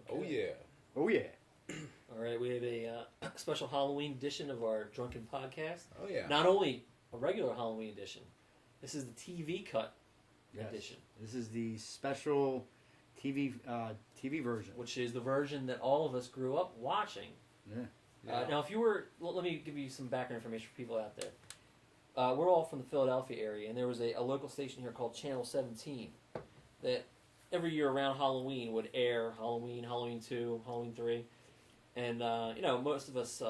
Oh yeah. Oh yeah. All right, we have a special Halloween edition of our Drunken Podcast. Oh yeah. Not only a regular Halloween edition, this is the TV cut edition. This is the special TV version. Which is the version that all of us grew up watching. Yeah. Now, if you were... let me give you some background information for people out there. We're all from the Philadelphia area, and there was a local station here called Channel 17 that every year around Halloween would air Halloween, Halloween 2, Halloween 3. And, most of us,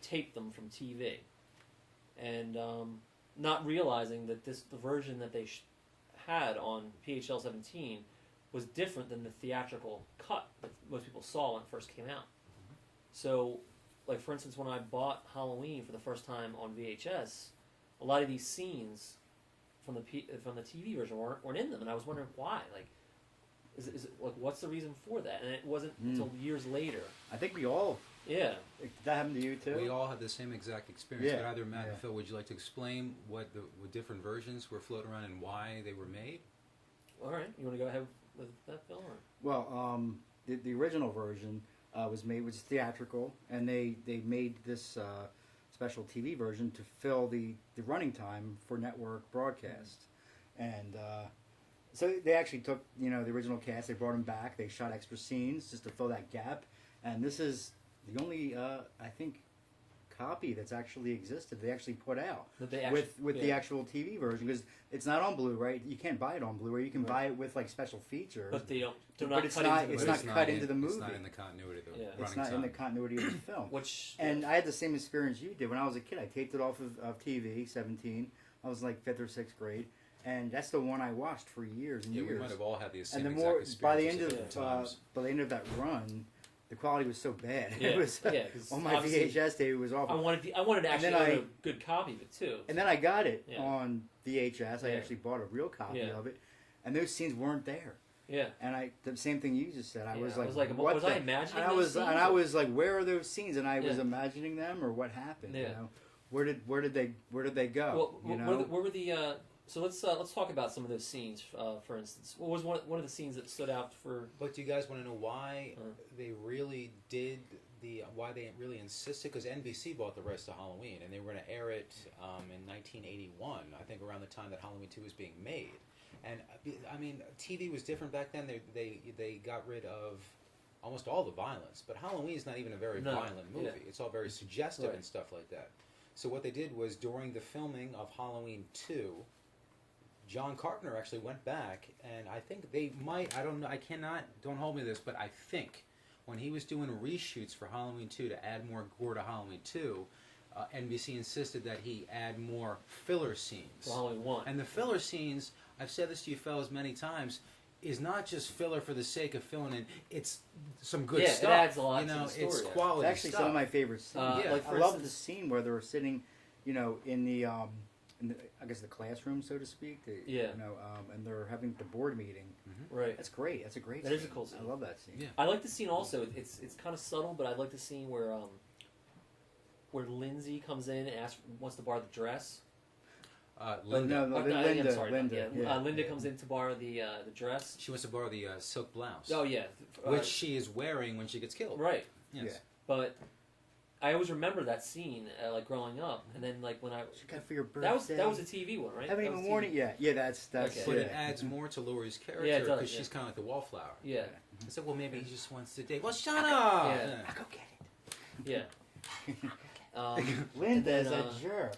taped them from TV. And not realizing that the version that they had on PHL 17 was different than the theatrical cut that most people saw when it first came out. So, like, for instance, when I bought Halloween for the first time on VHS, a lot of these scenes from the TV version weren't in them, and I was wondering why. Like, is it like, what's the reason for that? And it wasn't until years later. I think we all. Yeah. Did that happen to you too? We all had the same exact experience. Yeah. But either Matt and Phil, would you like to explain what different versions were floating around and why they were made? All right. You want to go ahead with that, Phil? Or? Well, the original version was theatrical, and they made this special TV version to fill the running time for network broadcast. And so they actually took, the original cast, they brought them back, they shot extra scenes just to fill that gap. And this is the only, I think, copy that's actually existed. They actually put out with the actual TV version, because it's not on Blu-ray. You can't buy it on Blu-ray. You can buy it with like special features. But they're it's not cut into the movie. It's not in the continuity of the running It's not time. in the continuity of the film. And I had the same experience you did when I was a kid. I taped it off of TV, 17. I was like 5th or 6th grade. And that's the one I watched for years and years. We might have all had the same exact experience. By the end of that run, the quality was so bad. Yeah. It was on my VHS tape. It was awful. I wanted to actually own a good copy of it too. And then I got it on VHS. I actually bought a real copy of it, and those scenes weren't there. Yeah. And the same thing you just said. I was like, what was I imagining? And I was like, where are those scenes? And I was imagining them, or what happened? Yeah. Where did they go? Well, where were the? So let's talk about some of those scenes. For instance, what was one of the scenes that stood out for? But do you guys want to know why they really did why they really insisted? Because NBC bought the rights to Halloween, and they were going to air it in 1981. I think around the time that Halloween 2 was being made. And I mean, TV was different back then. They got rid of almost all the violence, but Halloween is not even a very violent movie. Yeah. It's all very suggestive and stuff like that. So what they did was, during the filming of Halloween 2, John Carpenter actually went back, and I think they might, I don't know, don't hold me to this, but I think when he was doing reshoots for Halloween 2 to add more gore to Halloween 2, NBC insisted that he add more filler scenes. For Halloween 1. And the filler scenes, I've said this to you fellas many times, is not just filler for the sake of filling in. It's some good stuff. It adds a lot to the story. It's quality It's actually stuff. some of my favorite scenes. Like I love the scene where they were sitting, in the I guess the classroom, so to speak. And they're having the board meeting. Mm-hmm. Right. That's great. That's a great scene. That is a cool scene. I love that scene. Yeah. I like the scene also. It's kind of subtle, but I like the scene where Lindsay comes in and wants to borrow the dress. Linda. Linda comes in to borrow the dress. She wants to borrow the silk blouse. Oh yeah. Which she is wearing when she gets killed. Right. Yes. Yeah. But I always remember that scene, like growing up, and then like when she got for your birthday. That was a TV one, right? Haven't even worn it yet. Yeah, that's. Okay. But it adds more to Laurie's character because she's kind of like the wallflower. Yeah. I said, well, maybe he just wants to date. Well, shut up. Yeah. I'll go get it. Yeah. Linda's a jerk.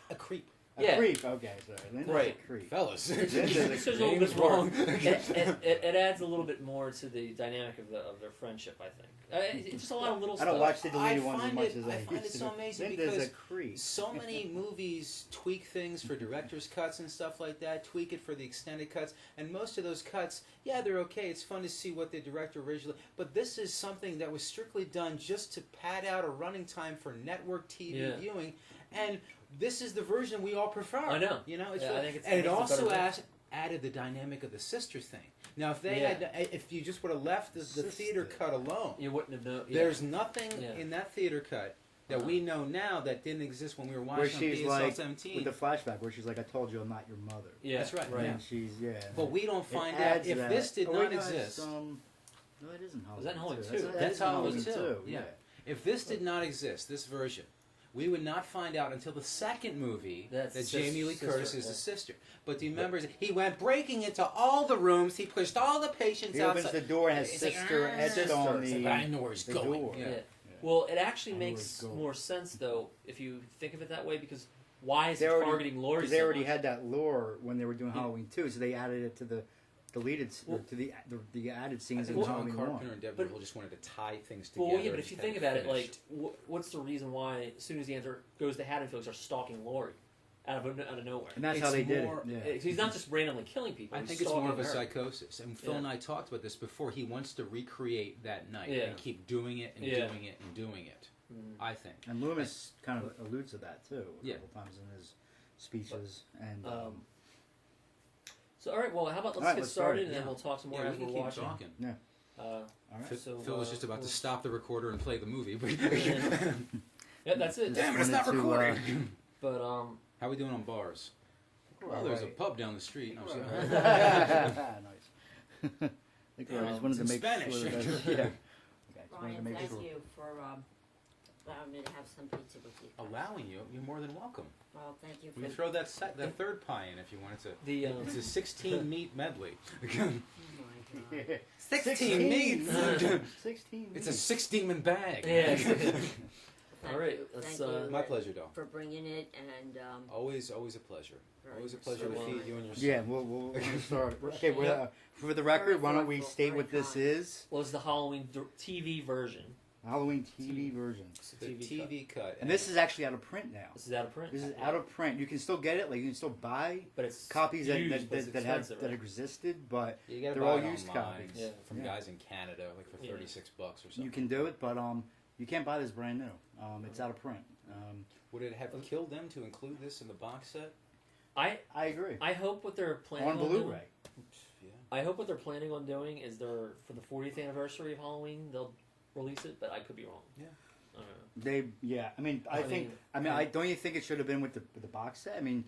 A creep. A creep. Okay, sorry. Linda's a creep. Fellas. There's a little bit wrong. It adds a little bit more to the dynamic of their friendship, I think. It's just a lot of little stuff. I don't watch the deleted ones as much as I find it so amazing Linda's because so many movies tweak things for director's cuts and stuff like that, tweak it for the extended cuts, and most of those cuts, they're okay. It's fun to see what the director originally... But this is something that was strictly done just to pad out a running time for network TV viewing, and this is the version we all prefer. I know. It also added the dynamic of the sister thing. Now, if if you just would have left the theater cut alone, you wouldn't have known. There's nothing in that theater cut that we know now that didn't exist when we were watching where she's PSL like, 17. with the flashback where she's like, I told you I'm not your mother. Yeah, that's right. Right. And she's But we don't find out if this did not exist. No, it isn't Halloween. Was that in Halloween 2? That's is in Halloween 2. Yeah. If this did not exist, this version, we would not find out until the second movie that Jamie Lee Curtis is the sister. But do you remember, he went breaking into all the rooms, he pushed all the patients He outside. opens the door and has It's like, sister etched on It's the like, I know where he's the going. door. Yeah. Yeah. Well, it actually I know makes where it's more sense though if you think of it that way, because why is They he already- targeting Laurie? Because they already had that lore when they were doing Halloween 2, so they added it to the deleted, or to the added I scenes think in John Halloween Carpenter 1. and Deborah But- Hill just wanted to tie things together. Well, yeah, but if you think about it, like, finished. what's the reason why as soon as the answer goes to Haddonfield, they're stalking Laurie out of nowhere? And that's It's how they did more- it. Yeah. He's not just randomly killing people. I he's think it's more of a stalking her. psychosis. And Phil Yeah. and I talked about this before. He wants to recreate that night Yeah. and keep doing it and Yeah. doing it and doing it. Mhm. I think. And Loomis kind of alludes to that, too, a Yeah. couple times in his speeches. And So all right, well, how about All let's right, get let's start started it, and then yeah. we'll talk some more Yeah, as we can we're keep watching. talking. all right. So Phil was just about to we'll- stop the recorder and play the movie. But Yeah, that's it. damn it, it's not Wanted to, recording. But How are we doing on bars? Well, there's a pub down the street. No, sorry. Nice. I think I Yeah. just wanted to It's in make Spanish. sure that, yeah. Okay, just wanted to Ryan, make thank sure. you for allowing me to have some pizza with you. Allowing you, you're more than welcome. Well, thank you We for. can throw that third pie in if you wanted to. the It's a 16 meat medley. Oh my God. 16 meats. 16 It's a 6-demon bag. yeah. Thank All right, you. let's, Thank you My pleasure, doll. for bringing it, and Always a pleasure. very Always a much pleasure so. to feed you and your son. Yeah, we'll start. Okay, well, for the record, why don't we thoughtful, state very what this kind. is? Well, it's the Halloween TV version. Halloween TV version. It's The a TV cut. TV cut. And this is actually out of print now. This is out of print. This is out of print. You can still get it. Like you can still buy but it's copies used, but it's that have expensive, that right? existed, but You gotta they're buy all it used online copies. Yeah. from Yeah. guys in Canada, like for Yeah. $36 or something. you can do it. But you can't buy this brand new. It's out of print. Would it have killed them to include this in the box set? I agree. I hope what they're planning On doing. Blu-ray. Yeah. I hope what they're planning on doing is for the 40th anniversary of Halloween they'll release it, but I could be wrong. Yeah. I don't know. I mean, I don't you think it should have been with the box set? I mean,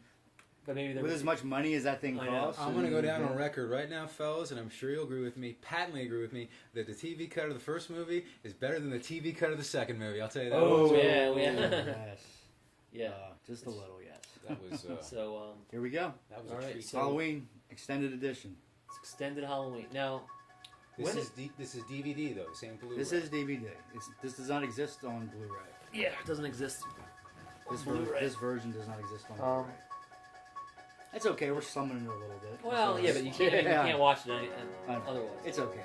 But maybe with as much money as that thing I know. costs. I'm going to go down on record right now, fellas, and I'm sure you'll agree with me, patently agree with me, that the TV cut of the first movie is better than the TV cut of the second movie. I'll tell you that. Oh, much. yeah. yes. Yeah. Just a little, yes. That was So Here we go. that was All a right, treat. so- Halloween extended edition. it's extended Halloween. Now, This when is this is DVD though, same Blu-ray. This is DVD. This does not exist on Blu-ray. yeah, it doesn't exist. This, on Blu-ray. this version does not exist on Um, Blu-ray. It's okay. We're summoning it a little bit. Well, yeah, but you can't you can't watch it I know. otherwise. It's okay.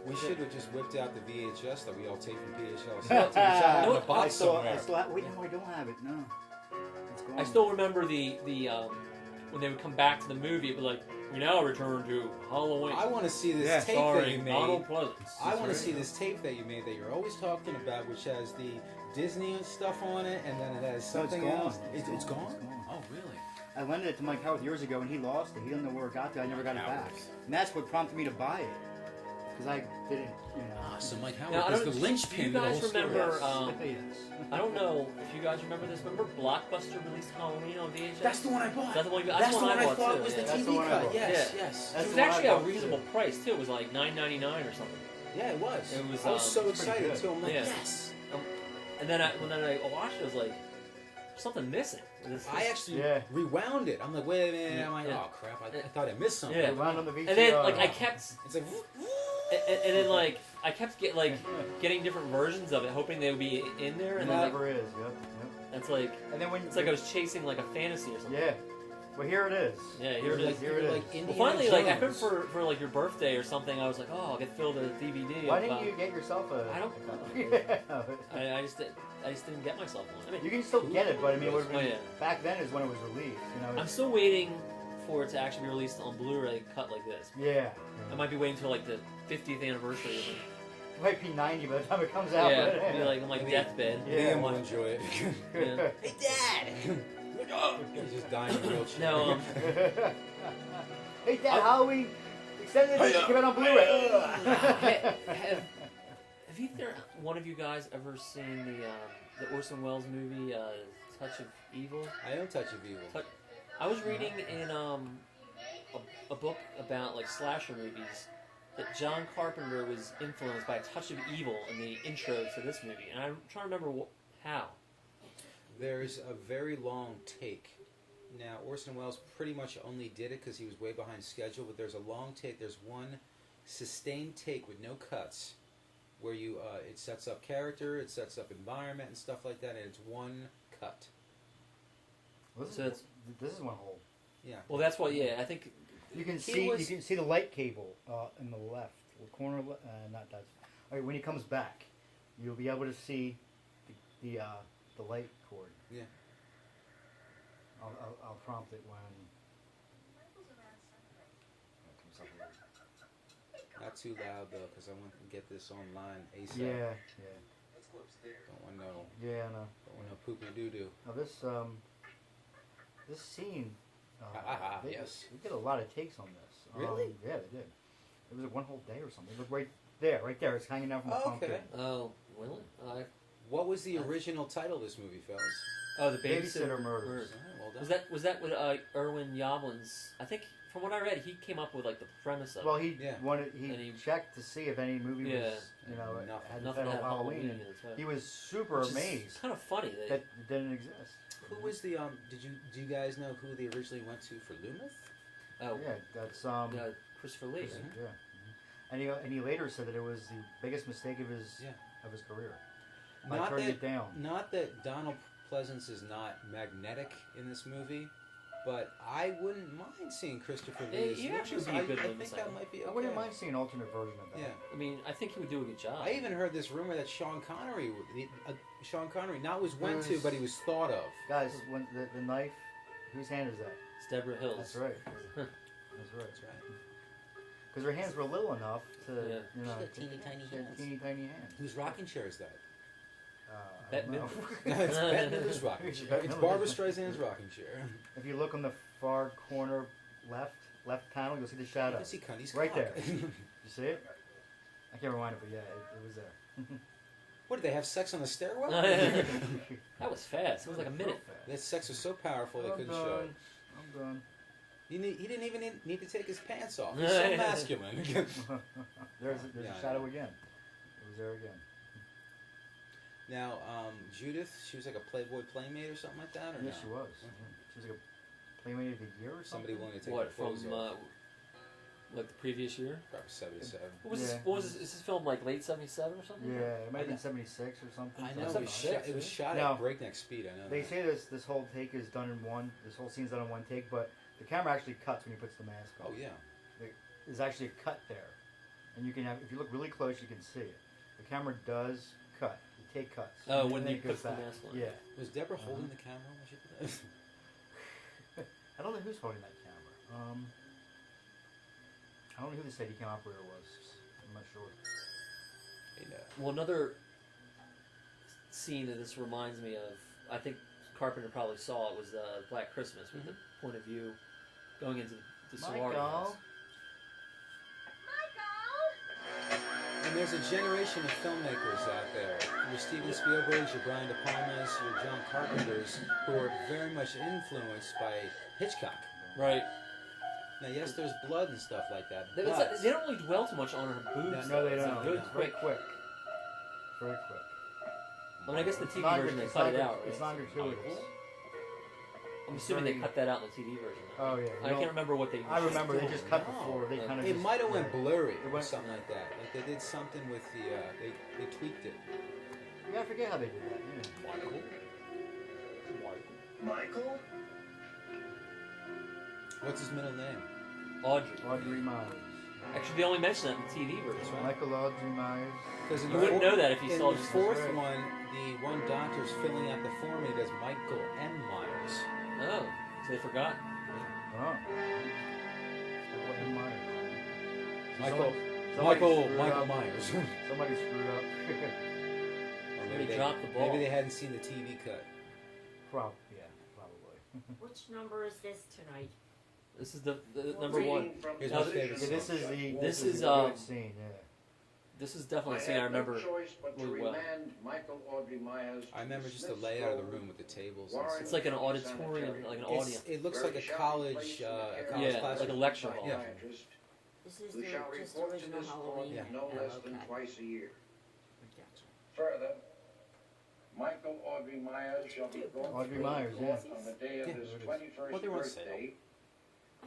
We should have just whipped out the VHS that we all taped from PHL. Though. So we shot it in No, a box I still somewhere. have, wait, no, I don't have it. No, it's gone. I still remember the when they would come back to the movie, it would be like, we now return to Halloween. I want to see this Yeah. tape that you starring made. Donald Pleasance. I want to right. see this tape that you made that you're always talking about, which has the Disney stuff on it, and then it has No, it's something gone. else. It's gone? It's gone. Oh, really? I lended it to Mike Howard years ago, and he lost it. He doesn't know where it got to. I never got it back. Howard. And that's what prompted me to buy it. Because I didn't, Ah, so Mike Howard Now, I is don't- the linchpin do you of the guys whole story. remember, Yes. I don't know if you guys remember this. Remember Blockbuster released Halloween on VHS? That's the one I bought. That's the one, That's the one I bought thought too. was the yeah. That's the TV one I cut. bought. Yes, Yeah. yes. That's It was the one I actually a bought, reasonable too. price too. It was like $9.99 or something. Yeah, it was. It was, I was so pretty excited good. until I'm like, Yeah. yes. And then when I watched it, I was like, something missing. I actually Yeah. rewound it. I'm like, wait a minute. I'm like, Yeah. oh crap! I thought I missed something. Yeah. Around on the VCR. And then like I kept It's like, and then like I kept getting different versions of it, hoping they would be in there, It and then like, never is. Yep. it's like And then when it's like I was chasing like a fantasy or something. yeah, well here it is. Yeah, here it you're is. like, Here you're it like is. Indiana Well, finally, like I Jones. remember for like your birthday or something, I was like, oh, I'll get Phil the DVD. Why of, didn't you get yourself a? I don't Yeah. I just didn't get myself one. I mean, You can still get it, but I mean, it would have Oh, been, yeah. back then is when it was released. You know. I'm still waiting for it to actually be released on Blu-ray cut like this. Yeah. I might be waiting until like the 50th anniversary. It might be 90 by the time it comes out. Yeah, but, be like on like deathbed. Yeah. Liam will enjoy it. Yeah. Hey, Dad! He's just dying in a wheelchair. No, Hey, Dad, Halloween extended edition came out on Blu-ray. have either one of you guys ever seen the Orson Welles movie Touch of Evil? I own Touch of Evil. I was reading in a book about like slasher movies that John Carpenter was influenced by a touch of evil in the intro to this movie, and I'm trying to remember how. There's a very long take. Now, Orson Welles pretty much only did it because he was way behind schedule, but there's a long take. There's one sustained take with no cuts where you it sets up character, it sets up environment and stuff like that, and it's one cut. Well, So it's- this is one whole. Yeah. Well, that's why. Yeah, I think. You can He see was- you can see the light cable in the left corner. Not that. All right, when he comes back, you'll be able to see the light cord. Yeah. I'll prompt it when. Not too loud though, because I want to get this online ASAP. Yeah. Don't want no, Yeah. No. don't want no poopy doo doo. Now this scene. Yes. We did a lot of takes on this. Really? Yeah, they did. It was one whole day or something. Look right there. It's hanging down from the Oh, pumpkin. okay. Oh, really? What was the original title of this movie, fellas? Oh, the Babysitter Murders. All right, well done. Was that with Irwin Yablin's? I think from what I read, he came up with like the premise of Well, he Yeah. wanted. And He he- checked to see if any movie Yeah. was, Nothing. had the nothing title had Halloween. Halloween And in it. Right? he was super Which is amazed kind of funny that. that it didn't exist. Who was the do you guys know who they originally went to for Loomis? Oh, Yeah, that's Christopher Lee. Chris- right? yeah. And he later said that it was the biggest mistake of his career. By Not turning that it down. Not that Donald Pleasance is not magnetic in this movie, but I wouldn't mind seeing Christopher Hey, Lee's he actually Loomis. would be a good I Loomis, think I that think. might be okay. I wouldn't mind seeing an alternate version of that. Yeah. I mean, I think he would do a good job. I even heard this rumor that Sean Connery not was went to, but he was thought of. Guys, when the knife, whose hand is that? It's Deborah Hills. That's right. That's right. That's right. Because her hands were little enough to, Yeah. She's got teeny tiny she had hands. teeny tiny hands. Whose rocking chair is that? I Bette don't know. No, it's Bette Midler's rocking It's chair. Bette It's Midler's. Barbara Streisand's rocking chair. If you look on the far corner left panel, you'll see the shadow. I see Cunny's Right cock. there. You see it? I can't rewind it, but yeah, it was there. What, did they have sex on the stairwell? That was fast. It was like a minute. That sex was so powerful they I'm couldn't show it. done. I'm done. He didn't even need to take his pants off. He's so masculine. There's Yeah, a I shadow know. again. It was there again. Now, Judith, she was like a Playboy playmate or something like that, or Yes, no? she was. She was like a Playmate of the Year or Somebody something. willing to take What her from clothes off. like the previous year? Probably 77. What was Yeah. this? What was this? Is this film like late '77 or something? Yeah, it might have been 76 or something. I know, something it was, like that. shot, it was shot Now, at breakneck speed, I know They that. say this whole take is done in one. This whole scene's done in one take, but the camera actually cuts when he puts the mask on. Oh, yeah. There's actually a cut there, and you can have if you look really close, you can see it. The camera does cut. You take cuts. Oh, and when then he it goes puts the back. mask on. Yeah. Was Deborah holding the camera when she did that? I don't know who's holding that camera. I don't know who the steady cam operator was. I'm not sure. Hey, no. Well, another scene that this reminds me of, I think Carpenter probably saw it, was Black Christmas with the point of view going into the sorority house. And there's a generation of filmmakers out there. Your Steven Spielbergs, your Brian De Palmas, your John Carpenters, who are very much influenced by Hitchcock. Right. Now, yes, there's blood and stuff like that, They, but they don't really dwell too much on her boobs. No, they though. don't. It's very It's very quick. quick. Very quick. I mean, I guess the TV non- version they it's cut non- it out. It's Right? non-gratuitous. I'm assuming they very- cut that out in the TV version. Though. Oh yeah. I can't remember what they. I remember they filmed. just cut No. before. They kind of. it might have went blurry It or went- something like that. Like they did something with the, they tweaked it. Yeah, I forget how they did that. Yeah. Michael? What's his middle name? Audrey. Audrey Myers. Actually, they only mentioned that in the TV version. right. Michael Audrey Myers. Because You wouldn't know that if you in saw the just fourth right. one, the one doctor's filling out the form and he does Michael M. Myers. Oh, so they forgot. Oh. Michael M. Myers. Michael Somebody screwed up. Myers. Somebody screwed up. Or Maybe they dropped the ball. Maybe they hadn't seen the TV cut. Probably. Which number is this tonight? This is the number one. Here's Now, my favorite Yeah, this is the. This is is, the good scene. Yeah. This is definitely a scene I remember choice but to really well. remand Michael Audrey Myers. I remember just the layout of the room with the tables and Warren- stuff. It's like an auditorium, like an audience. It looks like a college, Yeah, classroom. like a lecture hall. Yeah. This is who the shall just report to original this court Halloween. Yeah. no Oh, less than okay. twice a year. Gotcha. Further, Michael Audrey Myers shall be brought Audrey to Myers, court yeah. on the day of Yeah, his there it is. 21st Well, they were on sale. birthday,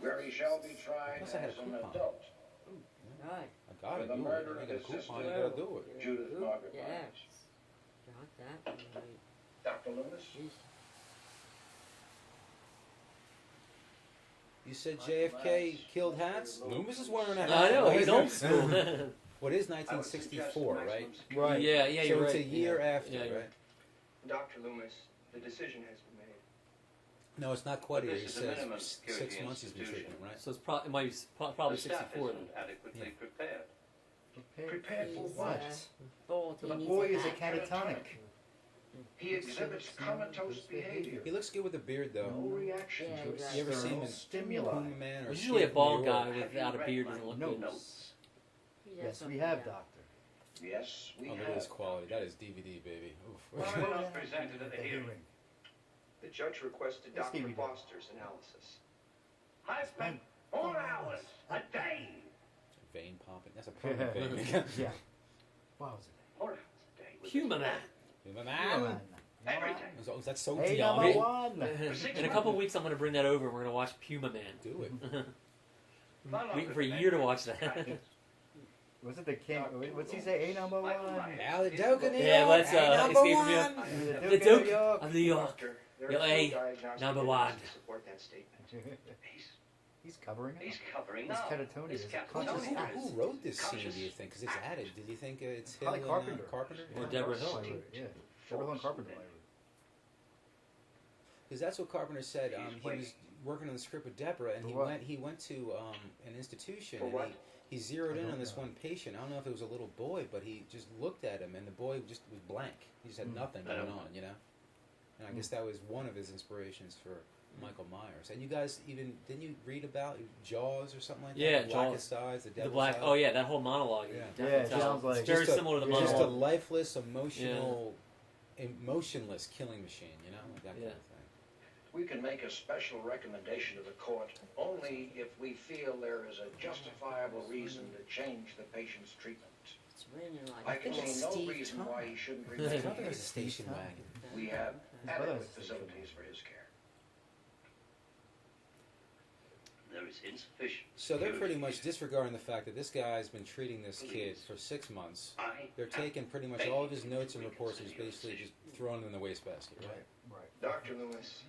where he shall be tried Plus I had a as an coupon. adult. Right. I got For it. the You murder got of a his coupon. sister, You gotta do it. Judith Oop, Margaret yes. Myers. Got that. Right. Dr. Loomis, Jeez. You said JFK killed hats? Loomis is wearing a hat. I know, he's old school. What is I would suggest 1964, maximum right? security. Right. Yeah, yeah, So you're it's right. a year yeah. after, Yeah, you're right? Dr. Loomis, the decision has been made. No, it's not quite a But year. He this is a says minimum 6 security months he's been institution. treatment, right? So it's it might be probably The staff 64 then. isn't adequately prepared. Prepared for He's, what? Bald. He The needs boy a is a hat. catatonic. He exhibits comatose behavior. He looks good with a beard, though. No reaction Yeah, to he does. You ever see him external in stimuli. Puma Man or Usually a Escape from bald New York? guy without a beard doesn't look No. good. Notes. He does Yes, we something have, else. doctor. Yes, we Oh, look at have. this quality. That is DVD, baby. Oof. Why not presented at the hearing? The judge requested Yes, Dr. Stevie did. Foster's analysis. I spent 4 hours a day. Vein popping. That's a permanent vein. Yeah. Wow, was it? 4 hours a day. with Human the- man. Human man. Every day. Oh, that's so Hey, Dion. number one. In a couple of weeks, I'm going to bring that over. and We're going to watch Puma Man. Do it. Waiting for a year to watch that. Was it the king? What's he say? A number one. Now the Duke of New Yeah, York, let's, hey, number escape from New York. one. The Duke of New York. Doctor, there Yo, are hey, no diagnostic number evidence one. to support that statement. He's covering it. He's covering He's up. catatonic. He's It's catatonic. conscious Who, act. who wrote this scene, Conscious do you think? Because it's act. added. Did you think it's Hill Probably and Carpenter. Carpenter? Or Deborah Hill. Yeah. Deborah Hill and Carpenter. Because that's what Carpenter said. He's He was waiting. working on the script with Deborah, and For he what? went to an institution, For and what? he zeroed I in don't on this know. one patient. I don't know if it was a little boy, but he just looked at him, and the boy just was blank. He just had nothing I going don't- on, you know. And I guess that was one of his inspirations for Michael Myers. And you guys didn't you read about Jaws or something like that? Yeah, The Jaws. Blackest Eyes, the The Devil's black. Eye? Oh yeah, that whole monologue. Yeah. You Yeah, it definitely sounds tell. like- It's very Just a- similar to the yeah. Just a monologue. lifeless, emotionless killing machine, you know, like that kind Yeah. of thing. We can make a special recommendation to the court only if we feel there is a justifiable reason to change the patient's treatment. It's really like. I can think it's see no Steve reason Tom. why he shouldn't I remain thought there here. was a station wagon. We have brother adequate has a station facilities for his care. There is insufficient. So they're pretty security. much disregarding the fact that this guy's been treating this kid for 6 months. I They're taking pretty much all of his notes and reports and just basically just throwing them in the wastebasket, right? Right. Dr. Loomis,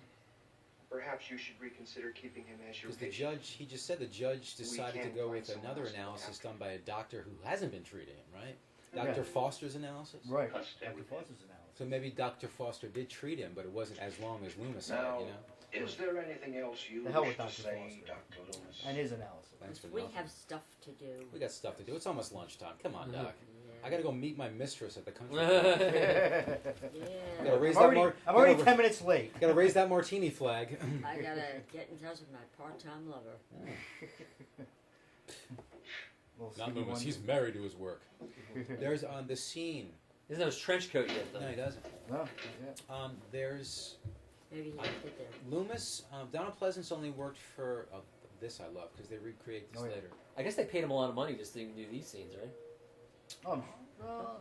perhaps you should reconsider keeping him as your Because the patient. judge, he just said the judge decided to can't go find with someone another else to analysis act. done by a doctor who hasn't been treating him, right? Yeah. Dr. Foster's analysis? Right. Let's stay Dr. with him. Foster's analysis. So maybe Dr. Foster did treat him, but it wasn't as long as Loomis had, Now, you know? is there anything else you The hell wish with to Dr. say, Foster. Dr. Loomis? And his analysis. Thanks for We nothing. have stuff to do. We got stuff to do. It's almost lunchtime. Come on, Doc. Yeah. I gotta go meet my mistress at the country. Yeah. Gotta raise I'm that already, I'm already gotta- 10 minutes late. Gotta raise that martini flag. I gotta get in touch with my part-time lover. Well, Not Stevie Loomis. Wonder. He's married to his work. There's on the scene. He doesn't have his trench coat yet, though. No, he doesn't. No, yeah. There's Maybe he left it there. Loomis. Donald Pleasance only worked for this. I love because they recreate this Oh, yeah. later. I guess they paid him a lot of money just to do these scenes, right? Oh, well,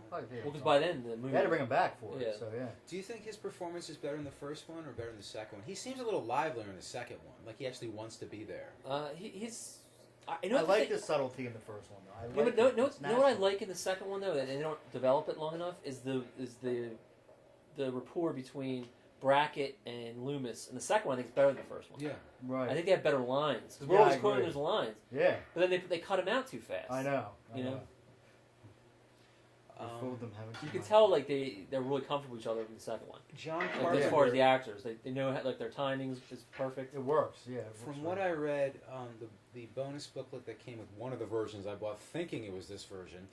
probably did. Well, because by then the movie. They had to bring him back for Yeah. it, so yeah. Do you think his performance is better in the first one or better in the second one? He seems a little livelier in the second one, like he actually wants to be there. He's. I I know. like the subtlety in the first one, though. I No, like but it. know It's what I natural. like in the second one though, and they don't develop it long enough, is the rapport between Brackett and Loomis. And the second one I think is better than the first one. Yeah. Right. I think they have better lines because we're Yeah, always I quoting agree. those lines, Yeah, but then they cut him out too fast. I know. You know? They fooled them having You too can much. tell like they're really comfortable with each other in the second one. John Like, Carpenter. as far as the actors, they know how, like their timings is perfect. It works, yeah. It works From for what them. I read, the bonus booklet that came with one of the versions I bought, thinking it was this version,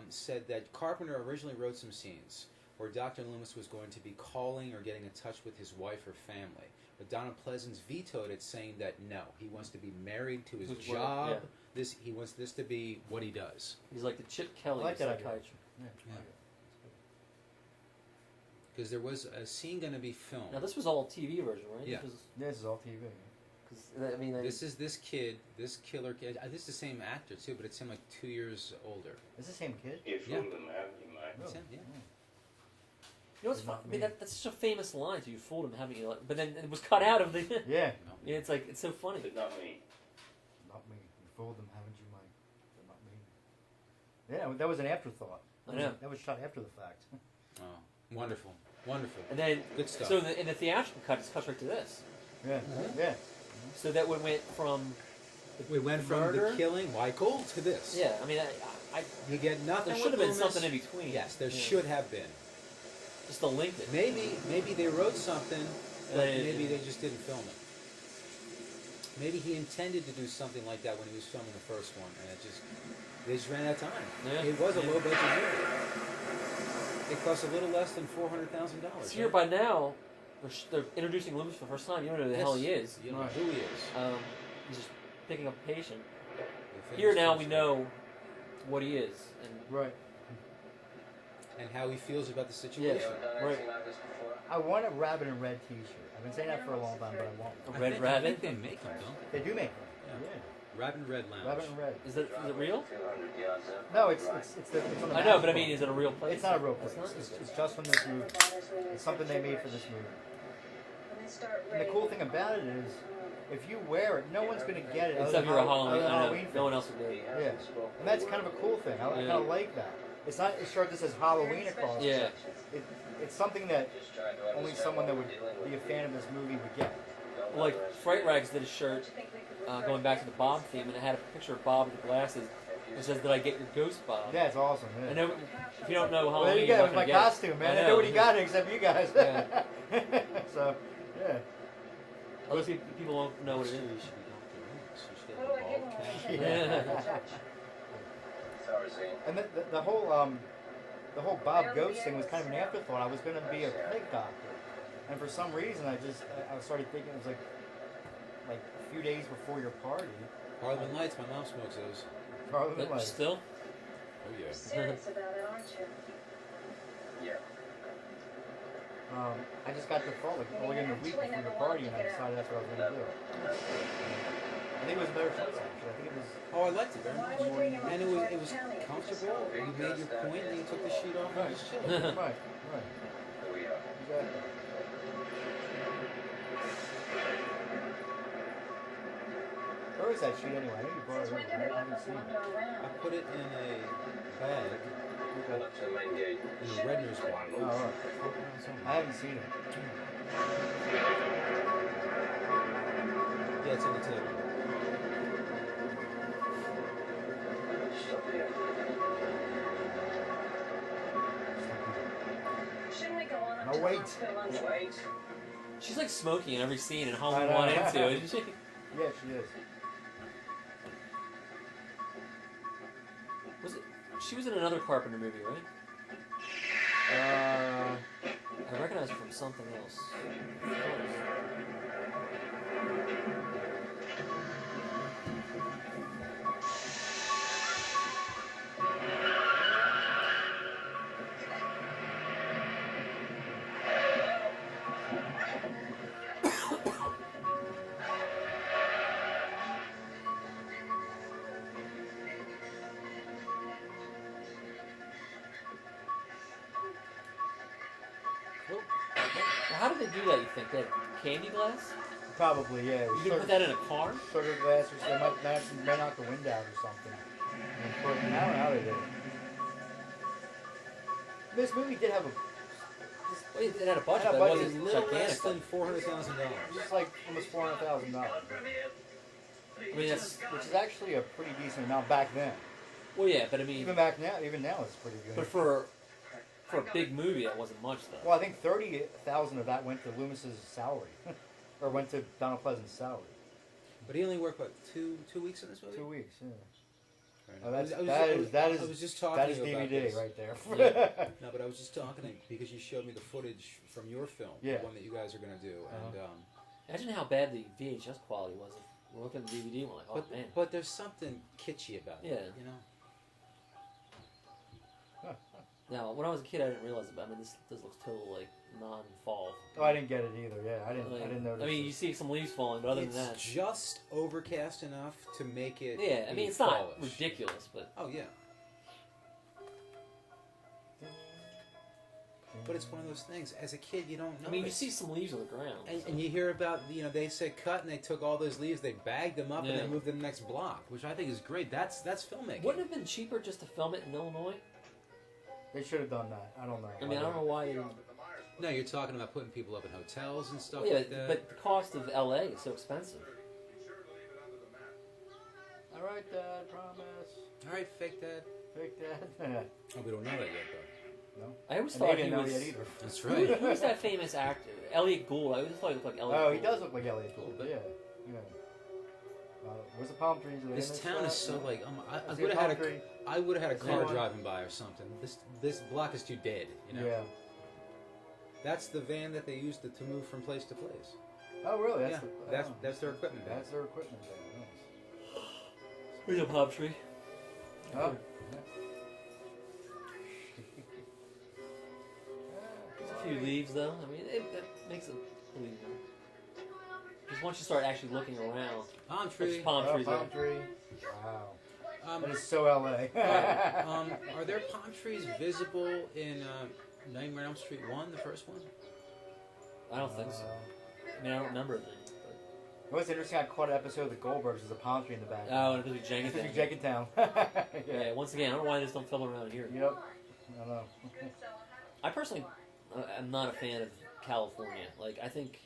said that Carpenter originally wrote some scenes where Dr. Loomis was going to be calling or getting in touch with his wife or family. But Donald Pleasance vetoed it, saying that no, he wants to be married to his His work, job. yeah. He wants this to be what he does. He's like the Chip I Kelly like that idea. psychiatrist. Yeah. Yeah. Because there was a scene going to be filmed. Now this was all TV version, right? Yeah. This was, This is all TV. 'Cause, I mean, This is this kid, this killer kid. This is the same actor too, but it's him like 2 years older. Is the same kid? You Yeah. fool them, haven't you, mate? It's him, yeah. you know what's It's fun? not I mean, me. that's such a famous line. So you fooled him, haven't you? But then it was cut out of the. Yeah. Yeah, it's like it's so funny. But not me. Not me. You fooled them, haven't you, Mike? But not me. Yeah, that was an afterthought. I know. That was shot after the fact. Oh, wonderful, wonderful. And then Good stuff. So in the theatrical cut, it's cut right to this. Yeah. Mhm. Yeah. So that one went from. We went from Murder? the killing Michael to this. Yeah, I mean, I You get nothing. there should have with been Loomis. something in between. Yes, there Yeah. should have been. Just to link it. Maybe they wrote something, but They- maybe they just didn't film it. Maybe he intended to do something like that when he was filming the first one, and they just ran out of time. Yeah. It was a Yeah. low budget movie. It cost a little less than $400,000. So here by now, they're introducing Loomis for the first time. You don't know who the hell he is. You don't know who he is. He's just picking up a patient. The Here famous now we person. know what he is, and Right. And how he feels about the situation. right. I want a rabbit and red T-shirt. I've been saying that for a long time, but I want A one. red I rabbit. think they make them, don't They do make them. Yeah. Yeah. they? Rabbit and Red Lounge. Rabbit and red. Is it real? No, it's on the I know, but I map. mean, is it a real place? It's not a real place. It's not? It's just from this movie. It's something they made for this movie. And the cool thing about it is, if you wear it, no one's going to get it. other Except than for a Hall- Halloween. other than I know. Halloween No one fans. else would do it. Yeah, and that's kind of a cool thing. I Yeah. kind of like that. It's not a shirt that says Halloween across it. Yeah. It's something that only someone that would be a fan of this movie would get. Like Fright Rags did a shirt going back to the Bob theme, and it had a picture of Bob with the glasses. It says, "Did I get your ghost, Bob?" Yeah, it's awesome. Yeah. I know. If you don't know Well, there Halloween, you go. you're It was not my gonna get it. costume, man. I know. Nobody got it except you guys. Yeah. So, yeah. Other people won't know what it is. You should be Dr. Loomis. You should have a bald cap. And the whole Bob Ghost thing was kind of an afterthought. I was going to be a pig doctor, and for some reason, I started thinking it was like a few days before your party. Parliament Lights, my mom smokes those. Probably But like, still, Oh, yeah. Serious about it, aren't you? I just got the thought like early in the week before your party, and I decided that's what I was going to do. I think it was a better choice actually. I think it was. Oh, I liked it very Why much. would you bring him And up it to was tell me? comfortable. You made your point, and you took the sheet off and just chilled. Right. Exactly. Where is that sheet anyway? I know you brought it Since over. when did I haven't it seen wander it. I around? put it in a bag in the Redner's Oh, bottle. all right. I haven't seen it. Yeah, it's on the table. Shouldn't we go on up No, to the wait. hospital and she's like smoking in every scene in Halloween I know. 1 and 2, isn't she? Yeah, she is. Was it? She was in another Carpenter movie, right? I recognize her from something else. Well, how did they do that, you think? They had candy glass? Probably, yeah. You could put that in a car? Sugar glass, or they might knock the wind out or something. And put, I don't know how they did it. This movie did have a Well, it had a budget, Had a but it budget. wasn't A little less gigantic. than $400,000. just like almost $400,000, I mean, that's... which is actually a pretty decent amount back then. Well, yeah, but I mean... Even now, it's pretty good. But for a big movie, that wasn't much, though. Well, I think 30,000 of that went to Loomis's salary, or went to Donald Pleasant's salary. But he only worked, what, two weeks in this movie? 2 weeks, yeah. Fair Oh, enough. that I was just talking that is to you about DVD this. right there. Yeah. No, but I was just talking to you because you showed me the footage from your film, Yeah. the one that you guys are going to do. And Imagine how bad the VHS quality was. If we're looking at the DVD, we're like, oh, man. but there's something kitschy about Yeah. it, you know? Now, when I was a kid, I didn't realize it, but I mean, this looks total, like, non-fall. Oh, I didn't get it either. Yeah, I didn't notice. I mean, it. you see some leaves falling, but other It's than that... just overcast enough to make it Yeah, I mean, it's fallish. not ridiculous, but... Oh, yeah. But it's one of those things. As a kid, you don't know. I mean, you see some leaves on the ground. And you hear about, they said cut, and they took all those leaves, they bagged them up, and Yeah. they moved to the next block, which I think is great. That's filmmaking. Wouldn't it have been cheaper just to film it in Illinois? They should have done that. I don't know. I mean, I don't know why they didn't... No, you're talking about putting people up in hotels and stuff Yeah, like that. but the cost of LA is so expensive. All right, Dad. Promise. All right, fake that. Fake that. Oh, we don't know that yet, though. No. I always And thought they he didn't know was... yet either. That's Who, right. who's that famous actor? Elliot Gould. I always thought he looked like Elliot Oh, Gould. he does look like Elliot Gould. But- Yeah. Where's the palm trees? Are they in This town shot? is so like I Is would there have had palm tree? I would have had a Is car there one? driving by or something. This block is too dead. Yeah. That's the van that they used to move from place to place. Oh, really? Yeah, that's their equipment van. That's their equipment van. Nice. Here's a palm tree. Oh. There's a few leaves, though. I mean, it makes it believable. Because once you start actually looking around, Palm there's tree. palm trees palm there. tree. Wow. Um, That is so LA. are there palm trees visible in Nightmare on Elm Street 1, the first one? I don't think so. I mean, I don't remember it. It was interesting. I caught an episode of the Goldbergs. There's a palm tree in the back. Oh, and it was It's Jenkintown. Jenkintown. Yeah, once again, I don't know why they just don't film around here. Yep. I don't know. I personally am not a fan of California. Like, I think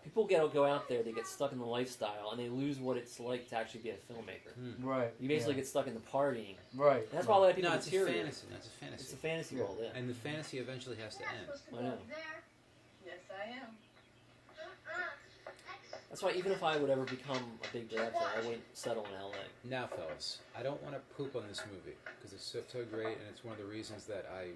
people go out there, they get stuck in the lifestyle, and they lose what it's like to actually be a filmmaker. Right. You basically get stuck in the partying. Right. That's why a lot of people No, it's a deteriorate. fantasy. That's a fantasy. It's a fantasy Yeah. world, yeah. And the fantasy eventually has to end. I know. Yes, I am. That's why even if I would ever become a big director, I wouldn't settle in LA. Now, fellas, I don't want to poop on this movie because it's so great, and it's one of the reasons that I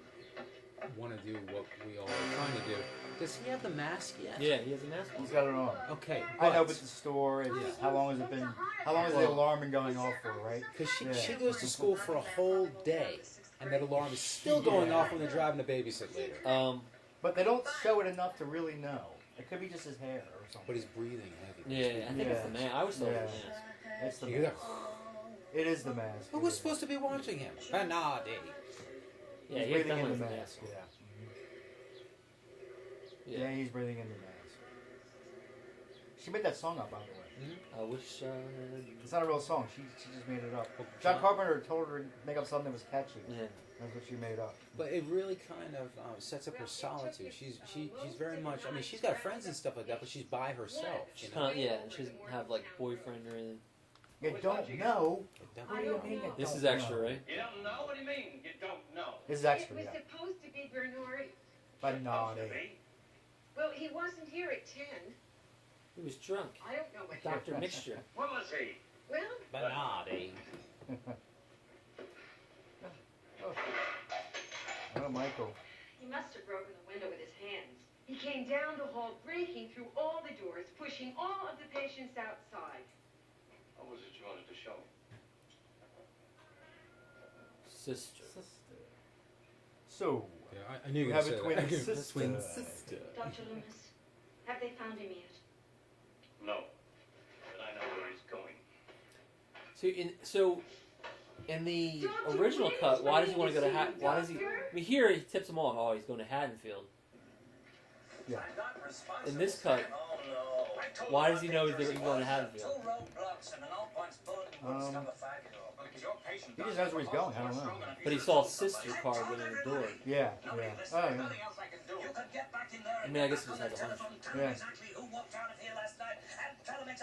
want to do what we all are trying to do. Does he have the mask yet? Yeah, he has a mask on. He's got it on. Okay. I know, but the store. It's, Yeah. How long has it been? How long has the alarm been going off for? Right. Because Yeah. she goes to school for a whole day, and that alarm is still going off when they're driving to babysit later. But they don't show it enough to really know. It could be just his hair or something. But he's breathing heavy. Yeah, I think it's the mask. I always thought it was the mask. It's the You hear mask. that? It is the mask. Who was supposed to be watching him? Bernardi. Yeah, He's he breathing in definitely the has a mask. mask. Yeah. Yeah, he's breathing in the mask. She made that song up, by the way. I wish It's not a real song. She just made it up. Well, John Carpenter told her to make up something that was catchy. Yeah. That's what she made up. But it really kind of sets up her solitude. She's very much. I mean, she's got friends and stuff like that, but she's by herself. She's kind of, yeah, and she doesn't have like boyfriend or anything. You don't know. Don't- What do you mean you This don't is extra, know? right? You don't know? What do you mean? You don't know? This is extra, It was yeah. supposed to be Bernard. But no, Supposed to they. be. Well, he wasn't here at 10. He was drunk. I don't know what. Dr. Mixture. What was he? Well, Bernardi. Oh, Michael. he must have broken the window with his hands. He came down the hall, breaking through all the doors, pushing all of the patients outside. What was it you wanted to show me? Sister. So, Yeah, I knew you you were have going a to twin say that. sister. Twin sister. Dr. Loomis, have they found him yet? No. But I know where he's going. So in the original cut, why does he want to go to why does he? I mean, here he tips him off. Oh, he's going to Haddonfield. Yeah. In this cut, why does he know he's going to Haddonfield? He just knows where he's going. I don't know. But he saw a sister car going in the door. Yeah, yeah. Oh, yeah. I mean, I guess he just has a hunch. Yeah. Probably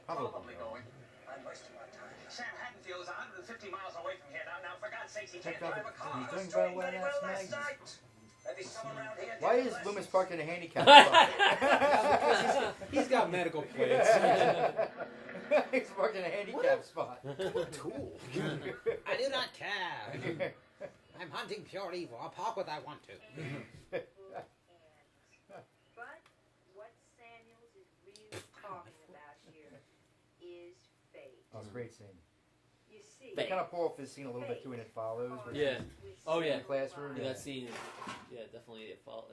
Probably. going. I'm wasting my time. Sam Haddonfield is 150 miles away from here now. Now, for God's sakes, he Check can't out drive a the- car. he's I was doing very doing well very last well last night. night. Maybe someone around here Why did is the Loomis same. parked in a handicap spot? He's got medical plates. He's parked in a handicap spot. Tool. I do not care. I'm hunting pure evil. I'll park what I want to. But what Samuels is really talking about here is fate. Oh, it's a great scene. You see, They kind of pull off this scene a little bit too, and it follows. but- Yeah. Oh yeah, the classroom. yeah, that scene is definitely it follows.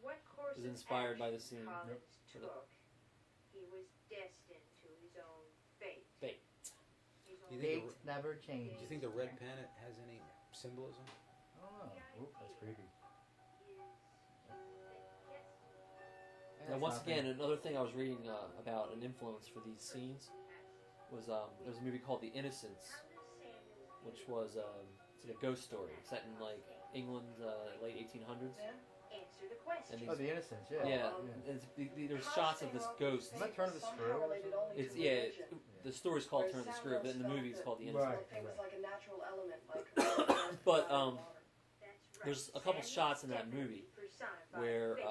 What course is of inspired by the action scene. Collins Yep. took, he was destined to his own fate. Fate. His You own think Fate never Do changes. you think the red pen has any symbolism? I don't know. Oop, that's creepy. Yes. Now, once again, another thing I was reading about an influence for these scenes was there's a movie called The Innocents, which was it's like a ghost story set in like England, late 1800s. Answer the question. And Oh, The Innocents, yeah. yeah, and there's shots of this ghost. Is that Turn of the Screw? It's the story's called Turn of the Screw, but in the movie it's called The Innocents. Right. But That's right. there's a couple shots in that movie Personified where fate.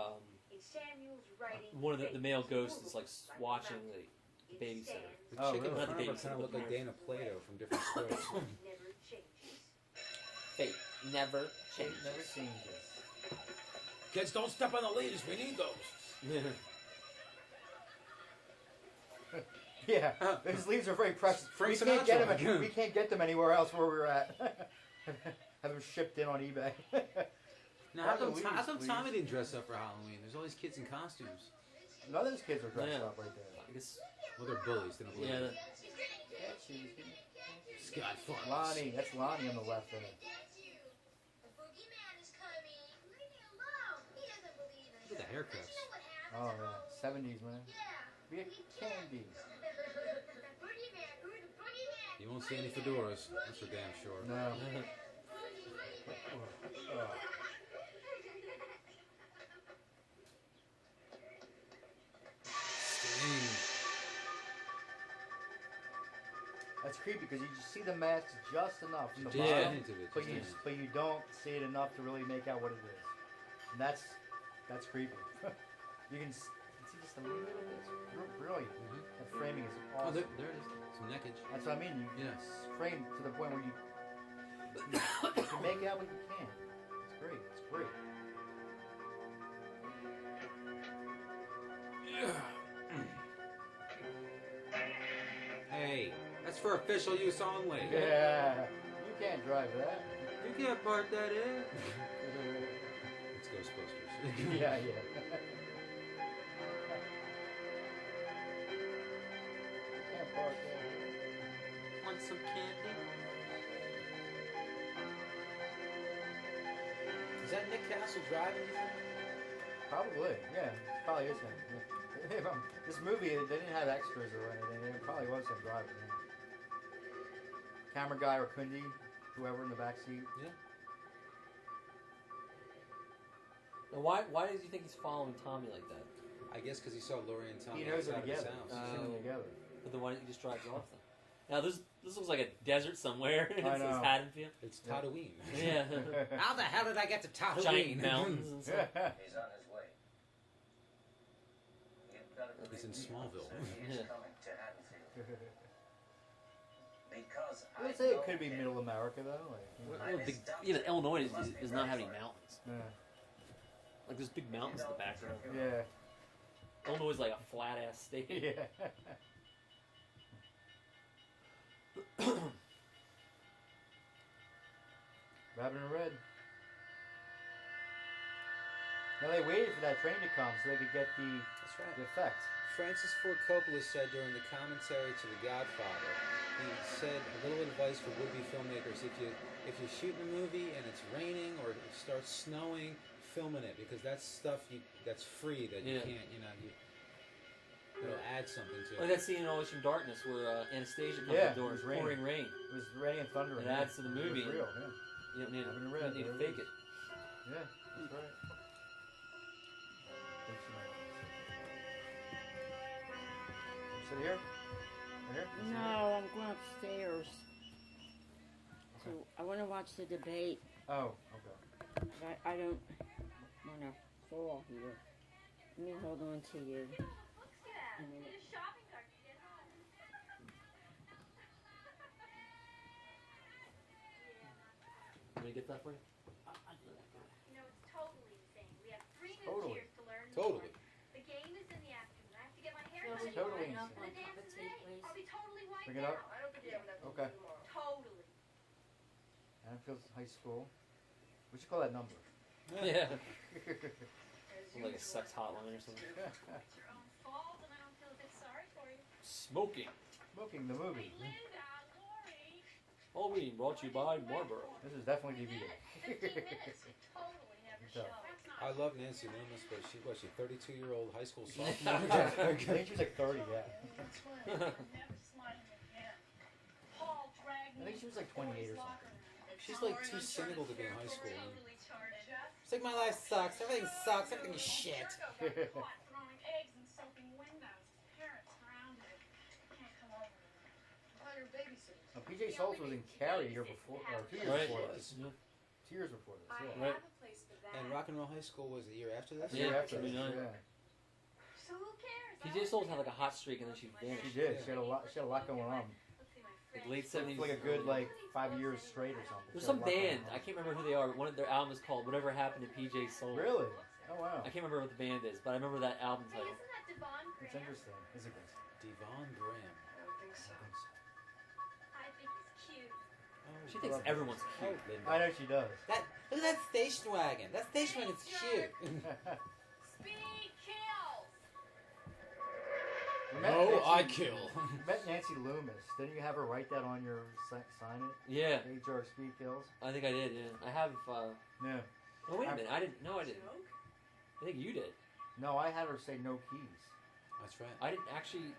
In Samuel's writing, one of the fate male is ghosts moved is like by watching mountain. the It babysitter. stands The Oh, chick in really? front of her kind of looked like Dana Plato from different stories. never changes. Fate never Fate changes. never changes. Kids, don't step on the leaves. We need those. Yeah, those leaves are very precious. Frank we can't get Sinatra. them. We can't get them anywhere else where we're at. Have them shipped in on eBay. Now, how come, Please, how come please. Tommy didn't dress up for Halloween? There's all these kids in costumes. None of those kids are dressed Yeah. up right there. I guess Well, they're bullies. They don't believe yeah. it. Scott Farms. Lonnie, that's Lonnie on the left there. Look at the haircuts. Oh yeah, 70s man. We get candy. You won't see any fedoras. That's for damn sure. No. Sting. That's creepy because you just see the mask just enough from the Yeah. bottom, Hint of it, but just you a hint. but you don't see it enough to really make out what it is. And that's creepy. You can see just a little bit of this. Really, that framing is Oh, awesome. there it is. Some neckage. That's what I mean. You Yeah. frame to the point where you can make out what you can. It's great. It's great. Hey, that's for official use only. Yeah. You can't drive that. You can't park that in. It's Ghostbusters. Yeah. Can't park that. Want some candy? Is that Nick Castle driving? You think? Probably, yeah. It probably is him. Yeah. This movie, they didn't have extras or anything. It probably was him driving. Yeah. Camera guy or Kundi, whoever in the back seat. Yeah. Now, why does he think he's following Tommy like that? I guess because he saw Laurie and Tommy He knows outside they're of his together. house. He's seen them together. But then why didn't he just drive off then? Now this looks like a desert somewhere. It I says know. Haddonfield. It's Tatooine. Yeah. How the hell did I get to Tatooine? Giant mountains and stuff. He's on his way. You've got to He's in believe me, Smallville. officer. He is Yeah. coming to Haddonfield. Because Let's say it could be middle America though. Like, Illinois does not have any mountains. yeah. Like there's big mountains in the background. Yeah. Illinois is like a flat ass state. Yeah. Rabbit in red. Now they waited for that train to come so they could get the That's right. effect. Francis Ford Coppola said during the commentary to The Godfather, he said a little advice for would-be filmmakers: if you're shooting a movie and it's raining or it starts snowing, film in it because that's stuff that's free that you Yeah. can't, it'll add something to Like it. that scene in Always from Darkness where Anastasia comes Yeah, to the door it and was raining. pouring rain. It was raining and thunder. It adds to the movie. It was real, yeah. You don't need, Rabbit in you red, don't need to there it fake is. it. Yeah, that's right. Think she might sit here? Right here? No, I'm going upstairs. So I want to watch the debate, Oh, okay. but I don't want to fall here. Let me hold on to you. a minute. Can we get that for you? You know, it's totally insane. We have 3 new Totally. tiers to learn. Totally. The game is in the afternoon. I have to get my hair No, done. we Totally line up insane. on The dance top of is tea, today. please. I'll be totally wiped Bring it up. out. I don't think you have enough Okay. tomorrow. Totally. Anfield's High School. We should call that number. Yeah. Like a sex hotline or something. It's your own fault, and I don't feel a bit sorry for you. Smoking. Smoking the movie. Hey, Linda, Lori. Halloween brought to you by Marlboro. This is definitely DVD. 15 minutes. You totally have your show. That's not I love Nancy Loomis, but she 32-year-old high school sophomore. I think she was like 30, yeah. That's right. Never smiling again. Paul dragged I think she was like 28 or something. She's like too cynical to be in high school. Totally charged up. She's like, my life sucks. Everything sucks. Everything is shit. Virgo got caught throwing eggs and soaping windows. Parents surrounded it. Can't come over to Hire babysitters. Now, PJ Souls was in Carrie a year before, or 2 years Right. before It this. was. 2 years before this, I yeah. Right. have a place for that. And Rock and Roll High School was the year after this? The year Yeah, after this, 39. yeah. So who cares? PJ Souls had like a hot streak and then she She vanished. did. She had a lot. She had a lot going on. Let's see my Like friends. late It 70s. was like a good 5 years straight or something. There's She had some a lot going band. on. I can't remember who they are, but one of their albums is called Whatever Happened to PJ Souls. Really? Oh wow. I can't remember what the band is, but I remember that album Hey, title. isn't that Devon It's Graham? interesting. Is it good? Devon Graham. I don't think so. I think so. I think he's cute. Oh, She thinks everyone's oh, cute. Linda. I know she does. Look at that station wagon. That station wagon's cute. Speed kills. We met No, Nancy- I kill. we met Nancy Loomis. Didn't you have her write that on your sign it? Yeah, HR Speed Kills. I think I did. Yeah, I have. Yeah. Oh wait a minute, I didn't. No, I didn't. I think you did. No, I had her say no keys. That's right. I didn't actually.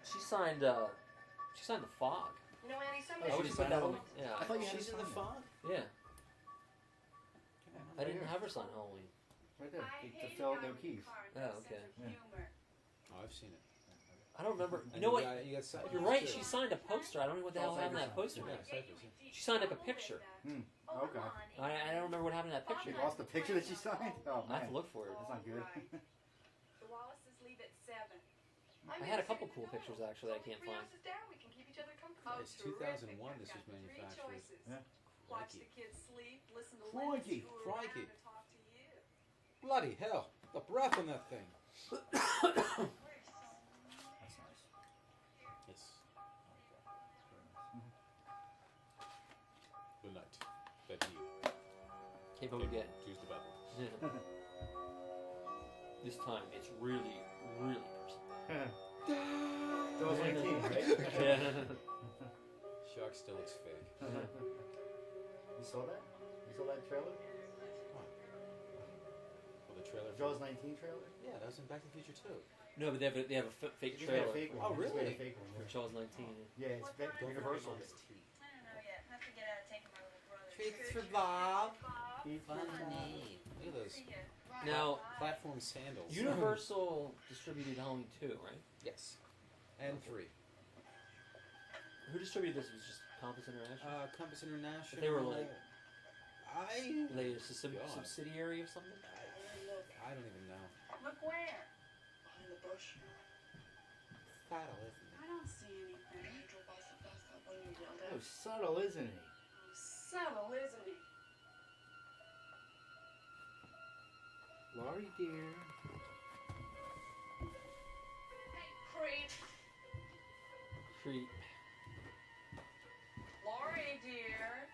She signed. She signed the fog. You know, Annie, Oh, somebody I would she have put signed that the- on. Yeah, I thought you had She's to in the sign fog? yeah. I didn't here. have her sign Halloween. Right there. I To hate fill a guy no with keys. cars, Oh, no okay. sense of Yeah. humor. Oh, I've seen it. I don't remember. You And know what? You got Cypress, You're right. too. She signed a poster. I don't know what the hell happened to that poster. Yeah, Cypress. Yeah. She signed like a picture. Hmm. Oh, Okay. come on, I don't remember what happened to that picture. You lost the picture that she signed? Oh, I have man. to look for it. That's not good. The Wallaces leave at 7. I had a couple cool pictures actually I can't find. down, we can keep each other comfortable. It's 2001 this was manufactured. Yeah. Watch the Crikey. kids sleep, listen to Crikey, Linda screw around crikey. and talk to you. Bloody hell. The breath on that thing. That's nice. Yes. Mhm. The night that he Came home again. choose the battle. Yeah. This time it's really, really personal. So it was 19, right? Yeah. Shark still looks fake. You saw that? You saw that trailer? Well, the trailer. Jaws 19 trailer? Yeah, that was in Back to the Future too. No, but they have a fake Just made a trailer fake one. Oh, Just made really? a fake one. for Jaws 19. Yeah, it's Universal. His teeth. I don't know yet. I have to get out of taking my little brother. Treats for Bob. Bob. Funny. Look at those See ya. Now, platform sandals. Universal distributed Halloween 2, right? Yes. And 3. Who distributed this? Was it just Compass International? Compass International. They were like- I Were they a God. subsidiary of something? I don't even know. Look where? Behind the bush. Subtle, isn't I don't see anything. You drove by so fast that when you yelled Oh, out. subtle, isn't he? Subtle, isn't he? Laurie, dear. Hey, creep. Creep. Laurie, dear.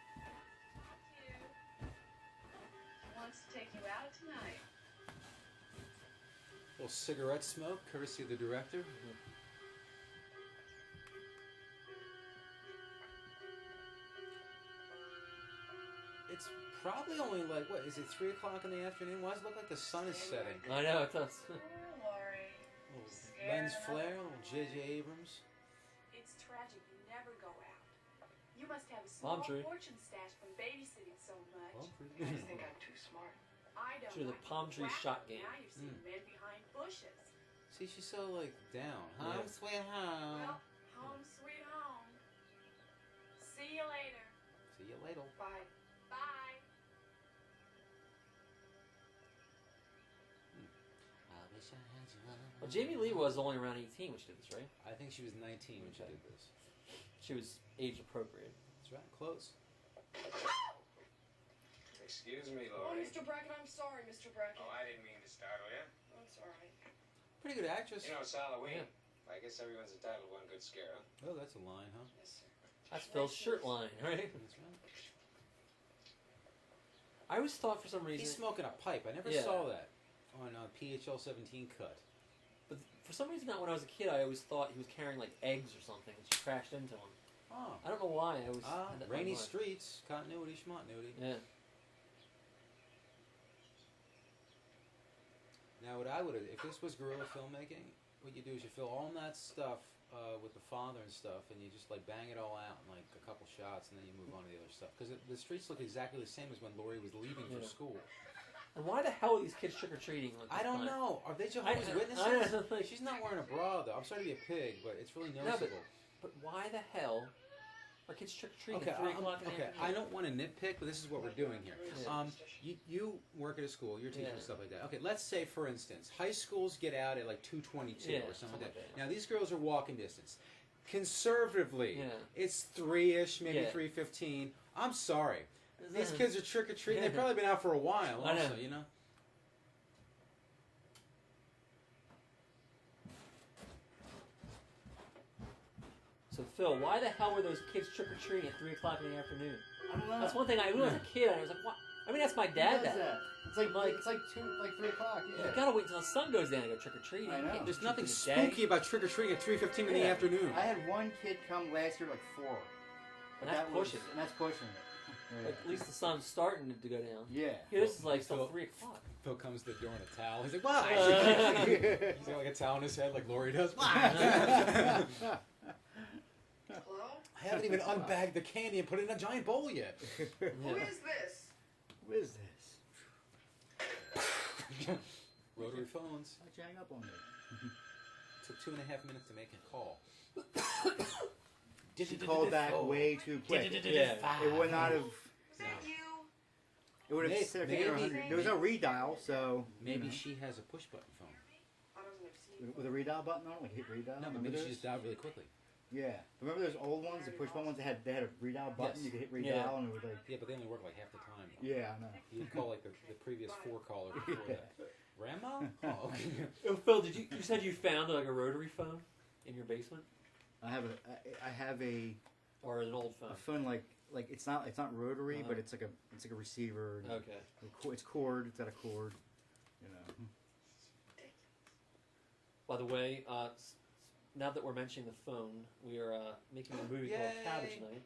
You. He wants to take you out tonight. little cigarette smoke, courtesy of the director. It's probably only like, what, is it 3 o'clock in the afternoon? Why does it look like the sun is setting? I know, it does. Oh, Lori. Little Scared lens enough? flare, little J.J. Abrams. It's tragic. You never go out. You must have a small Palm tree. fortune stash from babysitting so much. Well, You guys think I'm too smart? I don't. Sure, the like palm to tree whack shot them. game. Now you've seen men behind bushes. See, she's so, like, down. Yeah. Home, sweet home. Well, home sweet home. See you later. See you later. Bye. Bye. I wish I had you on. Well, Jamie Lee was only around 18 when she did this, right? I think she was 19 when she did this. She was age appropriate. That's right, close. Excuse me, Oh, Lori. Mr. Brackett, I'm sorry, Mr. Brackett. Oh, I didn't mean to startle you. That's all right. Pretty good actress. You know, it's Halloween. Yeah. I guess everyone's entitled to one good scare, huh? Oh, that's a line, huh? Yes, sir. That's Phil's shirt line, right? That's right. I always thought for some reason He's smoking a pipe. I never Yeah. saw that on PHL 17 cut. But for some reason, when I was a kid, I always thought he was carrying like eggs or something, and she crashed into him. Oh. I don't know why. I always had that in my Rainy mind. streets, continuity, schmontinuity. Yeah. Now, what I would have, if this was guerrilla filmmaking, what you do is you fill all that stuff with the father and stuff, and you just like bang it all out in like a couple shots, and then you move on to the other stuff. Because the streets look exactly the same as when Laurie was leaving for school. And why the hell are these kids trick or treating? I don't know. Are they Jehovah's Witnesses? She's not wearing a bra though. I'm sorry to be a pig, but it's really noticeable. But why the hell are kids trick or treating Okay, at 3 o'clock in the afternoon? I don't want to nitpick, but this is what we're doing here. Yeah. You work at a school, you're teaching Yeah. stuff like that. Okay, let's say, for instance, high schools get out at like 2:22 or something like that. Now, these girls are walking distance. Conservatively, it's 3-ish, maybe 3:15. I'm sorry. These kids are trick-or-treating. They've probably been out for a while I know. also, you know? So Phil, why the hell were those kids trick or treating at 3 o'clock in the afternoon? I don't know. That's one thing when I was a kid. I was like, what? I mean, that's my dad. Who does that? It's like 3 o'clock. Yeah. You gotta wait until the sun goes down to go trick or treating. I know. There's nothing spooky about trick-or-treating at 3:15 in the afternoon. I had one kid come last year like 4. And that's pushing it. And that's pushing it. At least the sun's starting to go down. Yeah. Here, this is like till 3 o'clock. Phil comes to the door in a towel. He's like, "Why?" He's got like a towel in his head, like Laurie does. Why? Hello? I haven't even unbagged the candy and put it in a giant bowl yet. Who is this? Who is this? Rotary phones. I jang up on me. Took 2.5 minutes to make a call. She called back way too quick. Yeah. It would not have. Was that you? It would have taken her 100. There was no redial, so Maybe she has a push button phone. I don't know. with a redial button on, like hit redial. No, but maybe she just dialed really quickly. Yeah, remember those old ones, the push button ones? They had a redial button. Yes. You could hit redial, Yeah. and it would like. Yeah, but they only work like half the time. Yeah, I know. You'd call like the previous 4 callers before that. Grandma? Oh, okay. Oh, Phil, you said you found like a rotary phone in your basement, I have a or an old phone? a phone like it's not rotary, but it's like a receiver. And Okay. It's cord. It's got a cord. You know. By the way, now that we're mentioning the phone, we are making a movie called Cabbage Night.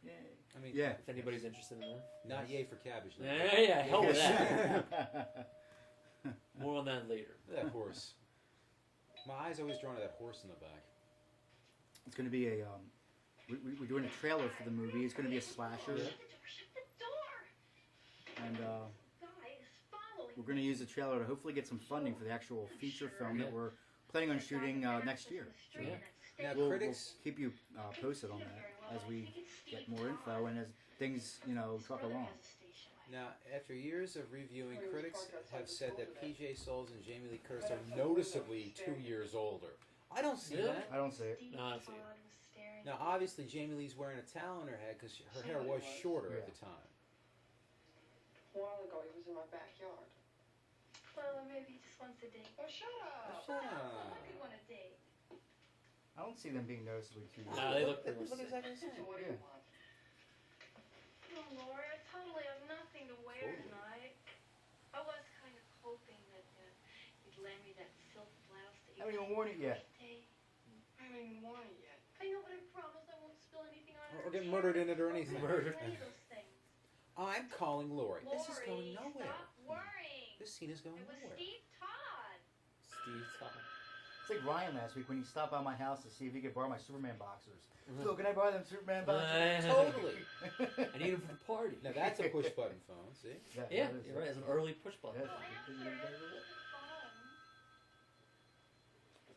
Yay. I mean, If anybody's interested in that. not yay for cabbage. No. Yeah, hell with that. More on that later. That horse. My eye's always drawn to that horse in the back. It's going to be a. We're doing a trailer for the movie. It's going to be a slasher. And we're going to use the trailer to hopefully get some funding for the actual feature film that we're planning on shooting next year. So Now, we'll critics keep you posted on that as we get more info and as things, truck along. Now, after years of reviewing, critics have said that PJ Souls and Jamie Lee Curtis are noticeably 2 years older. I don't see that. I don't see it. No, I don't see it. Now, obviously, Jamie Lee's wearing a towel on her head because her hair was shorter at the time. A while ago, he was in my backyard. Well, maybe he just wants a date. Oh, shut up. Shut Well, up. I could want a date. I don't see them being noticeably too. Nah, they look pretty much. Look exactly the So same. what do you want? Oh, Laura, I totally have nothing to wear tonight. I was kind of hoping that you'd lend me that silk blouse that you I haven't even worn it yet. I haven't even worn it yet. I know, but I promise I won't spill anything on it. Or get murdered in it or anything. Murdered. Any of those things. I'm calling Lori. This is going Lori, nowhere. Stop worrying. This scene is going It was nowhere. Steve Todd. Steve Todd. It's like Ryan last week when he stopped by my house to see if he could borrow my Superman boxers. Phil, can I borrow them Superman boxers? Totally. I need him for the party. Now, that's a push button phone, see? Yeah, you're right. It's an early push button.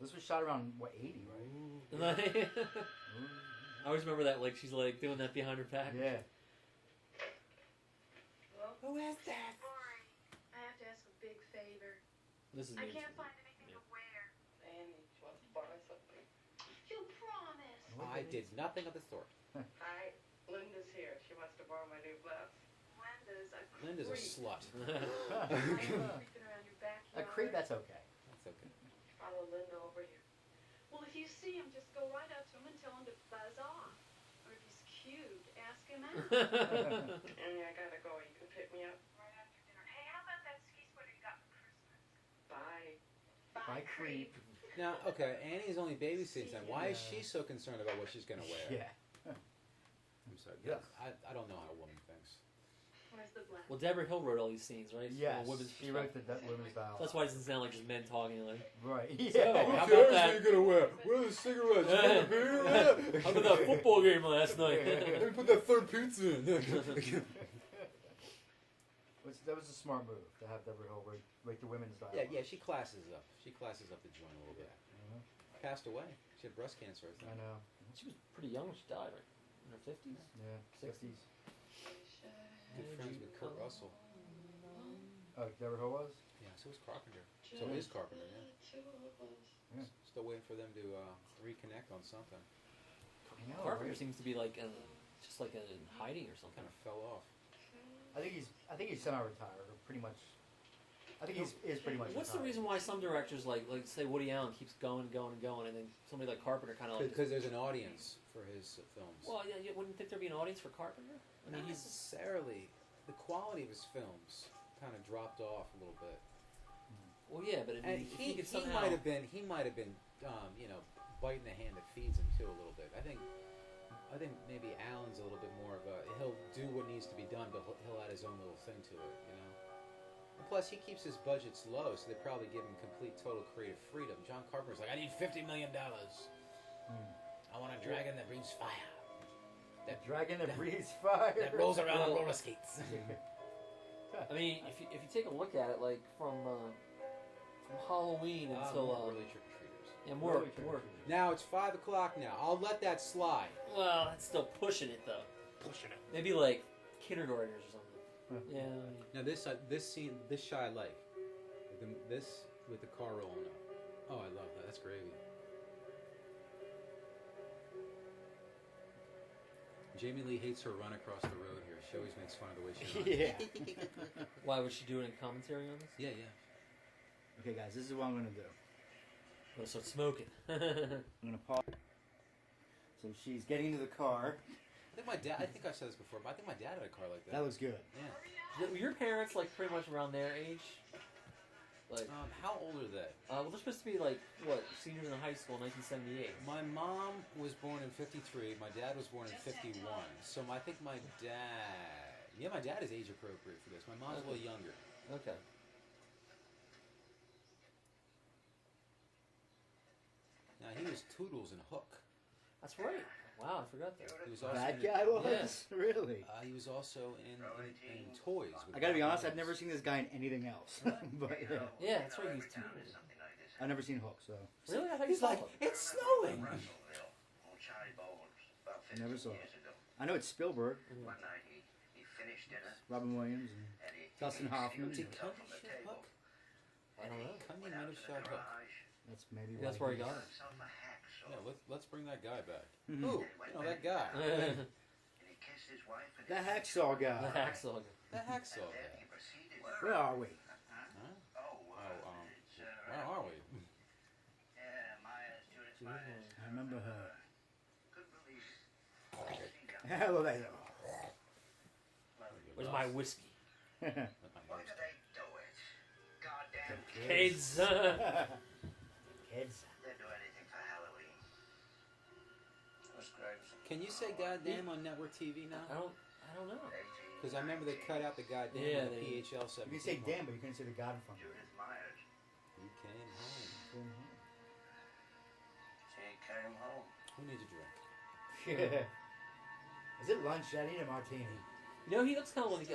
This was shot around, 80, right? I always remember that, like, she's, like, doing that behind her back. Yeah. Who is that? Lori, I have to ask a big favor. This is I me. can't find anything to wear. Annie, she wants to buy something. You promised. I did nothing of the sort. Hi, Linda's here. She wants to borrow my new blouse. Linda's a Linda's a creep. slut. Creeping around your backyard. A creep, that's okay. That's okay. Follow Linda over here. Well, if you see him, just go right up to him and tell him to buzz off. Or if he's cute, ask him out. Annie, I gotta go. You can pick me up. By creep. Now, okay, Annie's only babysitting then. Why is she so concerned about what she's going to wear? Yeah. I'm sorry. Yeah. I don't know how a woman thinks. Where's the black? Well, Deborah Hill wrote all these scenes, right? Yes. Women's She wrote the women's dialogue. That's why it doesn't sound like just men talking. Like, Right. So, Yeah. how about that? What are you going to wear? Where are the cigarettes? You want a beer? How about that football game last night? Let me put that third pizza in. That was a smart move to have Deborah Hill write the women's dialogue. Yeah, she classes up. She classes up the joint a little bit. Passed away. She had breast cancer, I think. I know. She was pretty young when she died, right? In her 50s? Yeah, 60s. Good friends with Kurt Russell. Oh, Deborah Hill was? Yeah, so was Carpenter. So is Carpenter, yeah. Still waiting for them to reconnect on something. I know, Carpenter right? seems to be like just like in hiding or something. Kind of fell off. I think he's semi-retired, or pretty much. I think he's pretty much. What's the retired. reason why some directors like say Woody Allen keeps going, and then somebody like Carpenter kind of like? Because there's an audience for his films. Well, yeah, you wouldn't think there'd be an audience for Carpenter? I mean, Not necessarily. The quality of his films kind of dropped off a little bit. Well, yeah, but I mean, if he could somehow. He might have been, biting the hand that feeds him too a little bit. I think maybe Allen's a little bit more of a. He'll do what needs to be done, but he'll add his own little thing to it, you know. And plus, he keeps his budgets low, so they probably give him complete, total creative freedom. John Carpenter's like, I need $50 million. I want a dragon that breathes fire. That dragon that breathes fire. That rolls around on roller skates. I mean, if you take a look at it, like from Halloween until early trick-or-treaters. yeah, more. Now it's 5 o'clock. Now I'll let that slide. Well, that's still pushing it though. Pushing it. Maybe like kindergartners or something. Yeah. Now this scene, this shot I like. This with the car rolling up. Oh, I love that. That's gravy. Jamie Lee hates her run across the road here. She always makes fun of the way she runs. Yeah. Why would she do it in commentary on this? Yeah. Okay, guys, this is what I'm gonna do. Let's start smoking. I'm gonna pause. So she's getting into the car. I think my dad. I think I've said this before, but I think my dad had a car like that. That looks good. Yeah. Were your parents like pretty much around their age? Like, how old are they? Well, they're supposed to be like what, seniors in high school, in 1978. My mom was born in '53. My dad was born in '51. So I think my dad. Yeah, my dad is age appropriate for this. My mom's a little younger. Okay. Now he was Toodles in Hook. That's right. Wow, I forgot that. He was also That in, guy was? Yeah. Really? He was also in Toys. With I gotta be Bob honest, I've Evans. never seen this guy in anything else. But yeah. Yeah, that's right. He's two. I've never seen Hook, so Really? I thought He's you like, saw him. it's snowing. never saw it. I know it's Spielberg, One night he finished dinner Robin Williams, and and he Dustin Hoffman. Did Cundy shoot Hook? I don't know. Cundy might have shot Hook. That's maybe Yeah, that's where he got it. Yeah, let's bring that guy back. Mhm. Who? That guy. And he kissed his wife and The Hacksaw The guy. hacksaw. The hacksaw then guy. he proceeded. Where are we? Where are we? Yeah, Maya's Judith Myers. I remember her. Good release. Hello there. Where's my whiskey? Why do they do it? Goddamn Kids. Kids. They'd do anything for Halloween. That's great. Can you say goddamn on network TV now? I don't know. Because I remember they cut out the goddamn Yeah, on the they- PHL 17. You can say damn, but you couldn't say the God from Judith Myers. You came home. She came home. Who needs a drink? Is it lunch? I need a martini. You know, he looks kind of like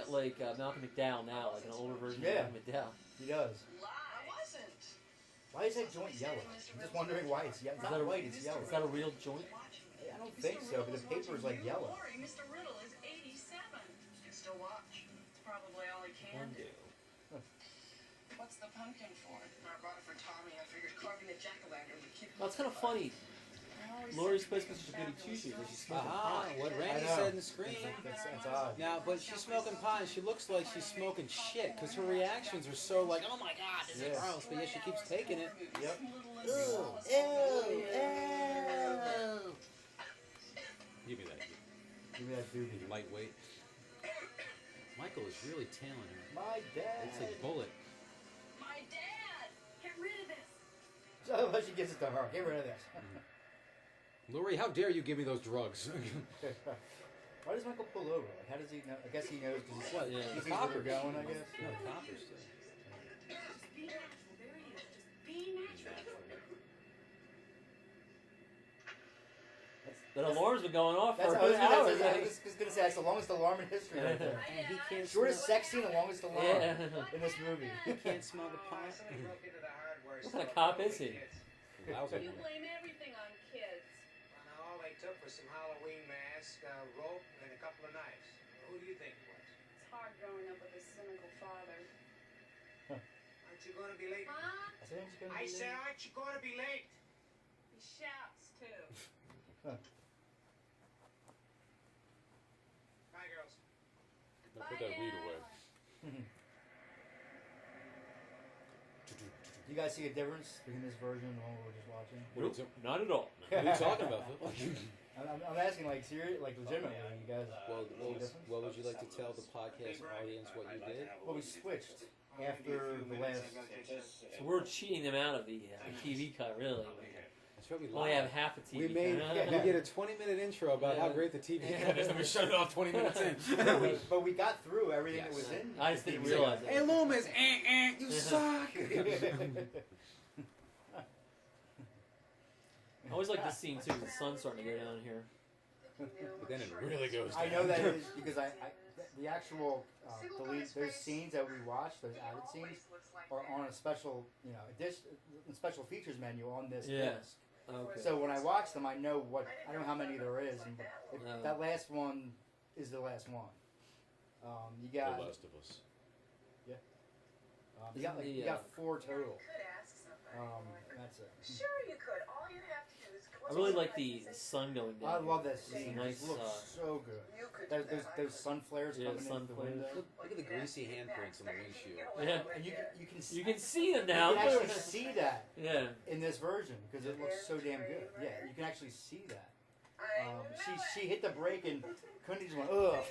Malcolm McDowell now, like an older version Yeah. of Malcolm McDowell. He does. I wasn't. Why is that joint yellow? I'm just wondering why it's yellow. It's Is not that a, white, it's yellow. is that a real joint? I don't think so, but the paper's like yellow. Mr. Riddle is 87. Can still watch. It's probably all he can do. What's the pumpkin for? I bought it for Tommy. I figured carving a jack-o'-lantern would keep him. Well, it's kind of funny. Lori's supposed to be such a goody two-shoes, but she's smoking Aha, pot. what Randy I know. said in the screen. That's odd. Now, but she's smoking pot and she looks like she's smoking shit because her reactions are so like, oh my god, this is Yeah. gross, but yet she keeps taking it. Yep. Give me that. Give me that doobie. Lightweight. Michael is really tailing her. My dad. It's a bullet. My dad! Get rid of this! Oh, she gives it to her. Get rid of this. Laurie, how dare you give me those drugs? Why does Michael pull over? Like, how does he know? I guess he knows because What, he the sees where coppers. we're going, I guess. No, coppers too. Just be natural. There he is. Just be natural. That alarm's been going off That's for I was gonna, hours. I was just gonna say that's the longest alarm in history right there. And he can't Shortest smell, sex scene, the longest alarm in this movie. he can't smell the pot. Somebody broke into the hardware What store. kind of cop is he? Lousy. You blame everything on kids. Well, now, all they took was some Halloween mask, a rope, and a couple of knives. Who do you think it was? It's hard growing up with a cynical father. Aren't you going to be late? Huh? I said, aren't you going to be late? He shouts, too. Bye, girls. Now put that weed away. Do you guys see a difference between this version and the one we were just watching? Nope, not at all. What are you talking about, Phil? I'm asking, like, serious, like, legitimately, you guys. Well, see a difference? well, would you like to tell the podcast audience what you did? Well, we switched after the last. So we're cheating them out of the TV cut, really. That's what we We only lied. have half a TV We made cut. we did a 20-minute intro about how great the TV cut is, and we shut it off 20 minutes in. But we got through everything that was in. I just didn't the realize Hey, it. Loomis, you suck. I always like this scene too. The sun's starting to go down here. But then it really goes down. I know that is because the actual those scenes that we watched, those added scenes, are on a special, special features menu on this Yeah. disc. Okay. So when I watch them, I know how many there is, and No. that last one is the last one. You got The Last of Us. you got 4 total. You could ask somebody. That's it. Sure you could. All you have to do is go I really to like the the sun going down. I love here. that It's a scene. nice, It looks so good. You could do Those sun flares Yeah, coming sun into the flares. window. Look at the greasy handprints on the windshield. Yeah. And you can You can see them now. You can actually see that Yeah. in this version because it looks so damn good. Yeah, you can actually see that. She hit the brake and Cundy just went ugh.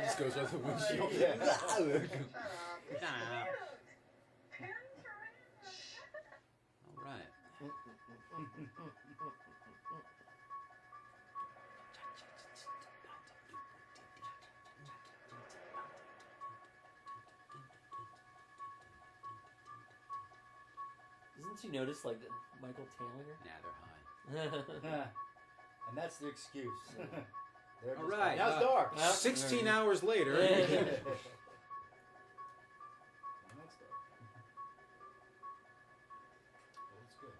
Just goes off the windshield. All right. Isn't you notice like the Michael Taylor? Nah, they're high. And that's the excuse. They're All just- right. Now it's dark. 16 hours later. Now it's dark. It's good.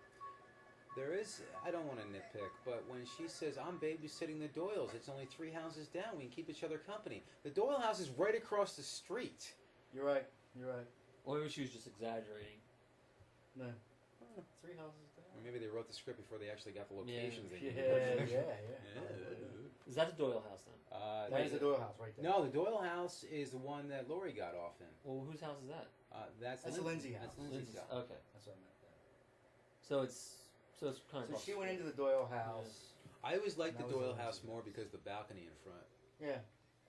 There is, I don't want to nitpick, but when she says, I'm babysitting the Doyles, it's only 3 houses down, we can keep each other company. The Doyle house is right across the street. You're right. You're right. Or maybe she was just exaggerating. No. 3 houses down. Or maybe they wrote the script before they actually got the locations they Yeah, needed. Is that the Doyle house then? That is the Doyle house right there. No, the Doyle house is the one that Laurie got off in. Well, whose house is that? That's the Lindsay house. That's Lindsay's Lindsay's. house. Okay. That's what I meant. So it's kind of. So she went into the Doyle house. I always liked the That was Doyle the house Lindsay more house. because the balcony in front. Yeah,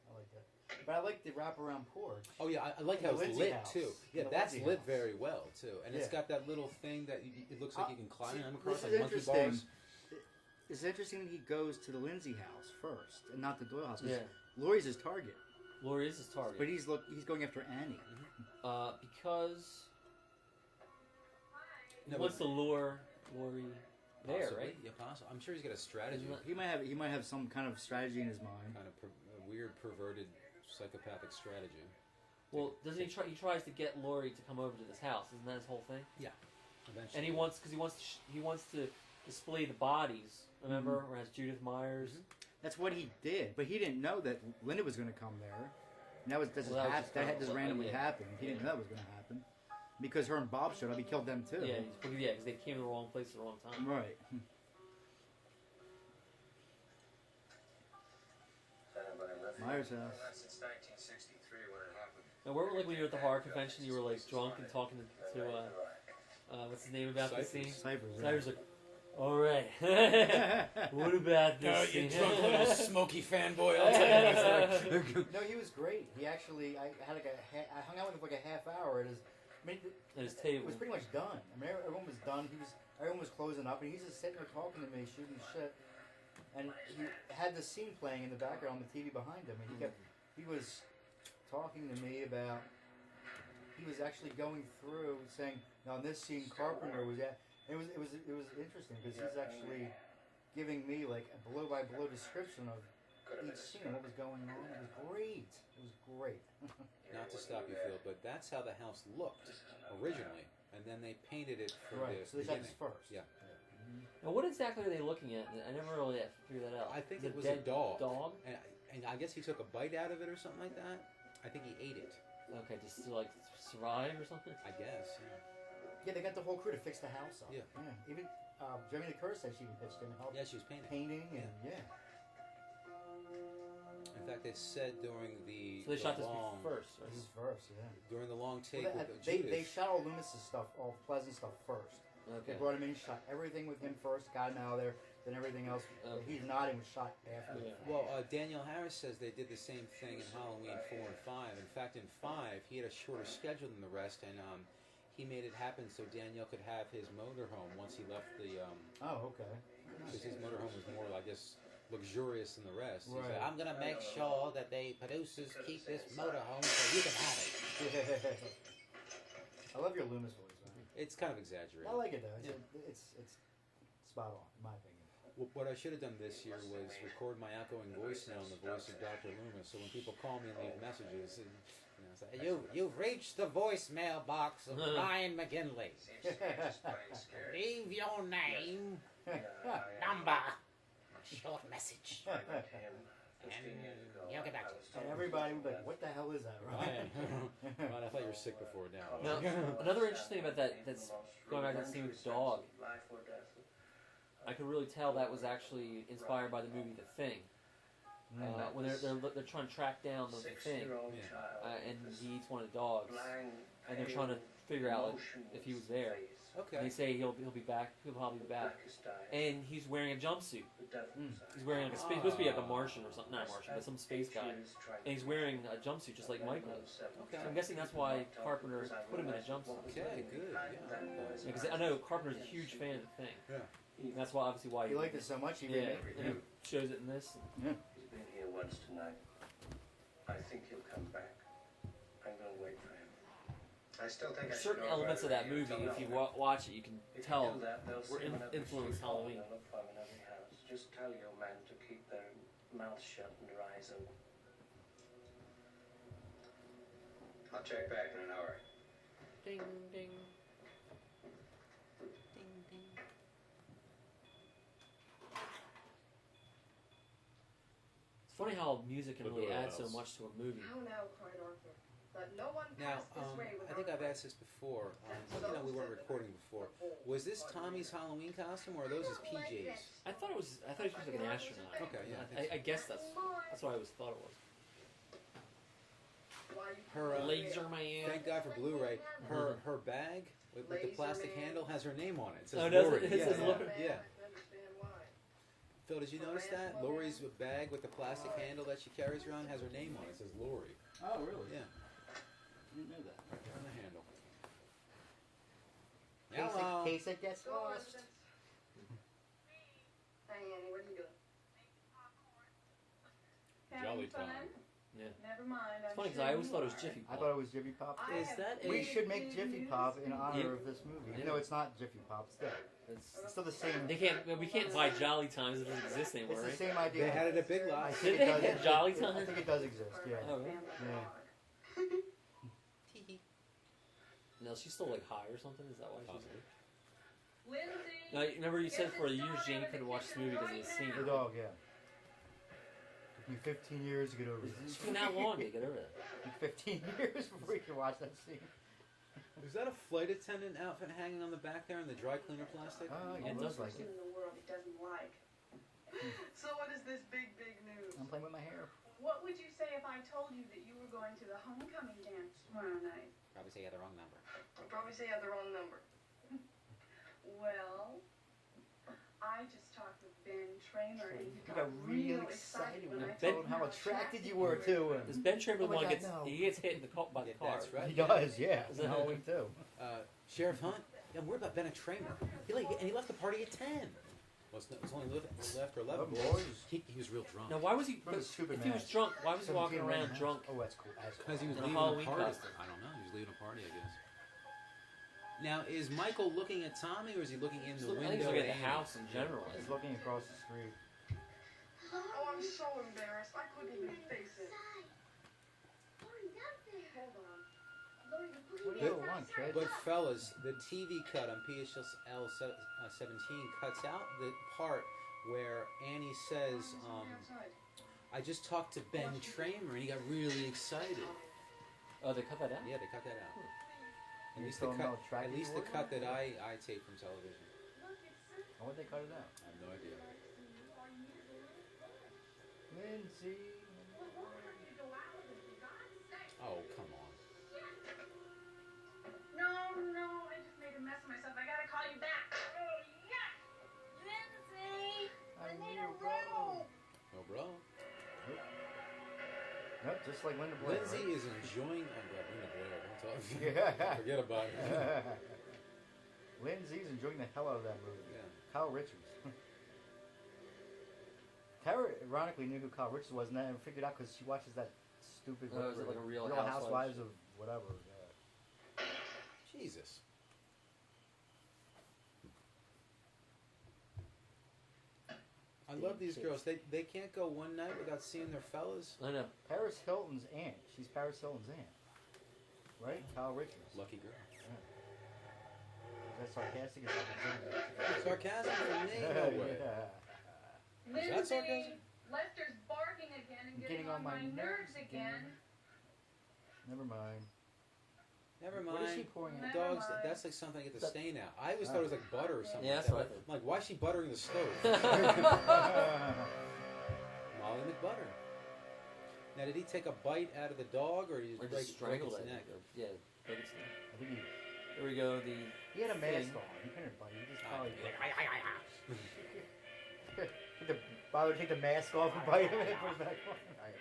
I like that. But I like the wraparound porch. Oh yeah, I like The how it's Lindsay lit house. too. Yeah, The that's Lindsay lit house. very well too, and it's Yeah. got that little thing that it looks like you can climb See, across this like is monkey interesting. bars. It's interesting that he goes to the Lindsay house first and not the Doyle house. 'Cause Yeah. Laurie's his target, Laurie is his target. but he's going after Annie. Because he No, wants but- to lure Laurie there, Possibly, right? Yeah, possible. I'm sure he's got a strategy. Isn't that- He might have some kind of strategy in his mind. Kind of a weird, perverted, psychopathic strategy. Well, doesn't he try? He tries to get Laurie to come over to this house. Isn't that his whole thing? Yeah. Eventually. And he wants to display the bodies. Remember, where it has Judith Myers. That's what he did, but he didn't know that Linda was going to come there. And that just randomly yeah. happened. He didn't know that was going to happen because her and Bob showed up. He killed them too. Yeah, because they came to the wrong place at the wrong time. Right. Myers' house. Since 1963 when it happened. Now, where when you were at the horror convention, you were like drunk and talking to what's his name about this scene? Cypher. Cypher's like, all right. What about this? you scene? drunk little smoky fanboy. I'll tell you. No, he was great. He actually, I hung out with him for like a half hour at his mean, At his it table. was pretty much done. I mean, everyone was done. Everyone was closing up, and he's just sitting there talking to me, shooting shit. And he had the scene playing in the background on the TV behind him, and he was talking to me about. He was actually going through saying, "Now in this scene, Carpenter was at." And it was interesting because he's actually giving me like a blow by blow description of each scene and what was going on. It was great. It was great. Not to stop you, Phil, but that's how the house looked originally, and then they painted it for Right. the So they shot beginning. this first. Yeah. Now, what exactly are they looking at? I never really figured that out. I think Is it was dead a dog. Dog? And I guess he took a bite out of it or something like that. I think he ate it. Okay, just to like survive or something. I guess. Yeah. Yeah, they got the whole crew to fix the house up. Yeah. Even Jamie Lee Curtis said she even pitched in and helped. Yeah, she was painting. Painting and yeah. In fact, they said during the So they shot this long, first, right? This is first, yeah. during the long take Well, with they Judas. shot all Loomis' stuff, all Pleasant stuff first. Okay. They brought him in, shot everything with him first, got him out of there, then everything else. Okay. He's nodding was shot after. Yeah. Well, Daniel Harris says they did the same thing in Halloween 4 and 5. In fact, in 5, he had a shorter schedule than the rest, and he made it happen so Daniel could have his motorhome once he left the. Oh, okay. Because his motorhome was more, I guess, luxurious than the rest. He's Right. like, I'm going to make sure that the producers keep this motorhome so you can have it. I love your Loomis voice, man. It's kind of exaggerated. I like it though. Yeah. It's spot on, in my opinion. What I should have done this year was record my outgoing voicemail in the voice of Dr. Loomis, so when people call me and leave messages, say, you've reached the voicemail box of Ryan McGinley. Leave your name, number, short message, and you'll get back to us. And everybody would be like, "What the hell is that?" Right? Ryan, I thought you were sick before now. Now, another interesting thing about that's going back to that scene with the dog. I could really tell that was actually inspired by the movie The Thing. When they're trying to track down the Thing, and he eats one of the dogs, and they're trying to figure out like, if he was there. Okay. And they say he'll be back. He'll probably be back. And he's wearing a jumpsuit. He's wearing like a space. Supposed to be like a Martian or something, not a Martian, but some space guy. And he's wearing a jumpsuit just like Mike was. Okay. So I'm guessing that's why Carpenter put him in a jumpsuit. Okay, good. Yeah. Because I know Carpenter's a huge fan of The Thing. Yeah. And that's why obviously why He liked it so much he yeah, remade and it. he shows it in this. Yeah. He's been here once tonight. I think he'll come back. I'm going to wait for him. I still think I should Certain know elements of about that it. movie, if you watch it, you can If tell you do that, they'll we're see another influenced sheep Halloween. and look for him in every house. Just tell your men to keep their mouths shut and their eyes open. I'll check back in an hour. Ding ding. Ding, ding. It's funny how music can But really what add so else? much to a movie. How now, cried Arthur. Let no one Now, pass this way I without think I've asked this before. We weren't recording before. Was this Tommy's Halloween costume, or are those his PJs? I thought he was like an astronaut. Okay, yeah, I think so. I guess that's what I always thought it was. Her Laser man. Thank God for Blu-ray. Her bag with the plastic handle has her name on it. It says Oh, does it? Lori. It says Lori. Yeah. Phil, did you notice that? Lori's bag with the plastic handle that she carries around has her name on it. It says Lori. Oh, really? Yeah, I didn't know that. right there on the handle. In case it gets lost. Hey, Annie, what are you doing? Jolly time. Yeah. Never mind. It's funny because I always thought it was Jiffy I Pop. thought it was Jiffy Pop. Is that We a... should make Jiffy Pop in honor Yeah. of this movie. Yeah. Even though it's not Jiffy Pop, still. It's, It's still the same. we can't buy Jolly Times. It doesn't exist anymore, It's the right? same idea. They had it at Big I Lots. think Did it they does. have Jolly I Time? think it does exist. Yeah. Oh, really? Yeah. No, she's still like high or something. Is that why she's? Possibly. Lindsay! No, remember you said for years Jane couldn't watch this movie because of the scene. The dog. Yeah. Took me 15 years to get over It's this. been that long to get over that. Took 15 years before we could watch that scene. Was that a flight attendant outfit hanging on the back there in the dry cleaner plastic? Oh, yeah, It it does looks like Person it. in the world he doesn't like. So what is this big news? I'm playing with my hair. What would you say if I told you that you were going to the homecoming dance tomorrow night? Probably say you had the wrong number. I'd probably say I had the wrong number. Well, I just talked with Ben Tramer, and he You got real real excited when when I I told him how attracted you were to him. This Ben Tramer Oh my one God, gets no. he gets hit in the by the Yeah, car. that's right. He does, yeah. Is In it- Halloween too. Sheriff Hunt. Yeah, I'm worried about Ben Tramer. He left the party at 10. Well, it was only left or 11. Boys. He was real drunk. Now, why was he? From the stupid If he was mask. drunk, why was he walking 17 around mask. drunk? Oh, that's cool. Because he was In a leaving Halloween a party. costume. I don't know. He was leaving a party, I guess. Now, is Michael looking at Tommy, or is he looking in the I window? think he's looking at the Amy? house in general. He's looking across the street. Oh, I'm so embarrassed. I couldn't even face it. Hold on. What do you want, kid? But fellas, the TV cut on PSL 17 cuts out the part where Annie says, Outside. I just talked to Ben Tramer and he got really excited. Oh, they cut that out. Yeah, they cut that out. At You least the told him cut, how attracted at least you the were? cut that I take from television. Why would they cut it out? I have no idea. Lindsay. Oh, come on. No, I just made a mess of myself. I gotta call you back. Oh, yeah! Lindsay! I need a roll. No, bro. Nope, just like Linda Blair. Lindsay is enjoying. Oh, God, Linda Blair. Don't talk. Yeah. Forget about it. Lindsay's enjoying the hell out of that movie. Yeah. Kyle Richards. Tara ironically knew who Kyle Richards was, and then figured out because she watches that stupid Oh, is it like a Real Housewives Housewives? of whatever. Yeah. Jesus. I love these girls. They can't go one night without seeing their fellas. I know. Paris Hilton's aunt. She's Paris Hilton's aunt. Right? Kyle Richards. Lucky girl. Is that sarcastic? Is that Sarcasm from me? No way. Yeah. Is that sarcasm? Lester's barking again and Getting on my nerves again. Never mind. Never mind. What is she pouring in? Never Dogs, mind. that's like something I get to stain out. I always thought it was like butter or something. Yeah, like that's that. what I thought. I'm like, why is she buttering the stove? Molly McButter. Now, did he take a bite out of the dog, or did he Or break, just strangled its it. neck? Yeah, break its neck. I think There we go. he had a mask Thing. on. He couldn't bite. He just Oh, probably yeah. bother to take the mask off and bite him and put it back on.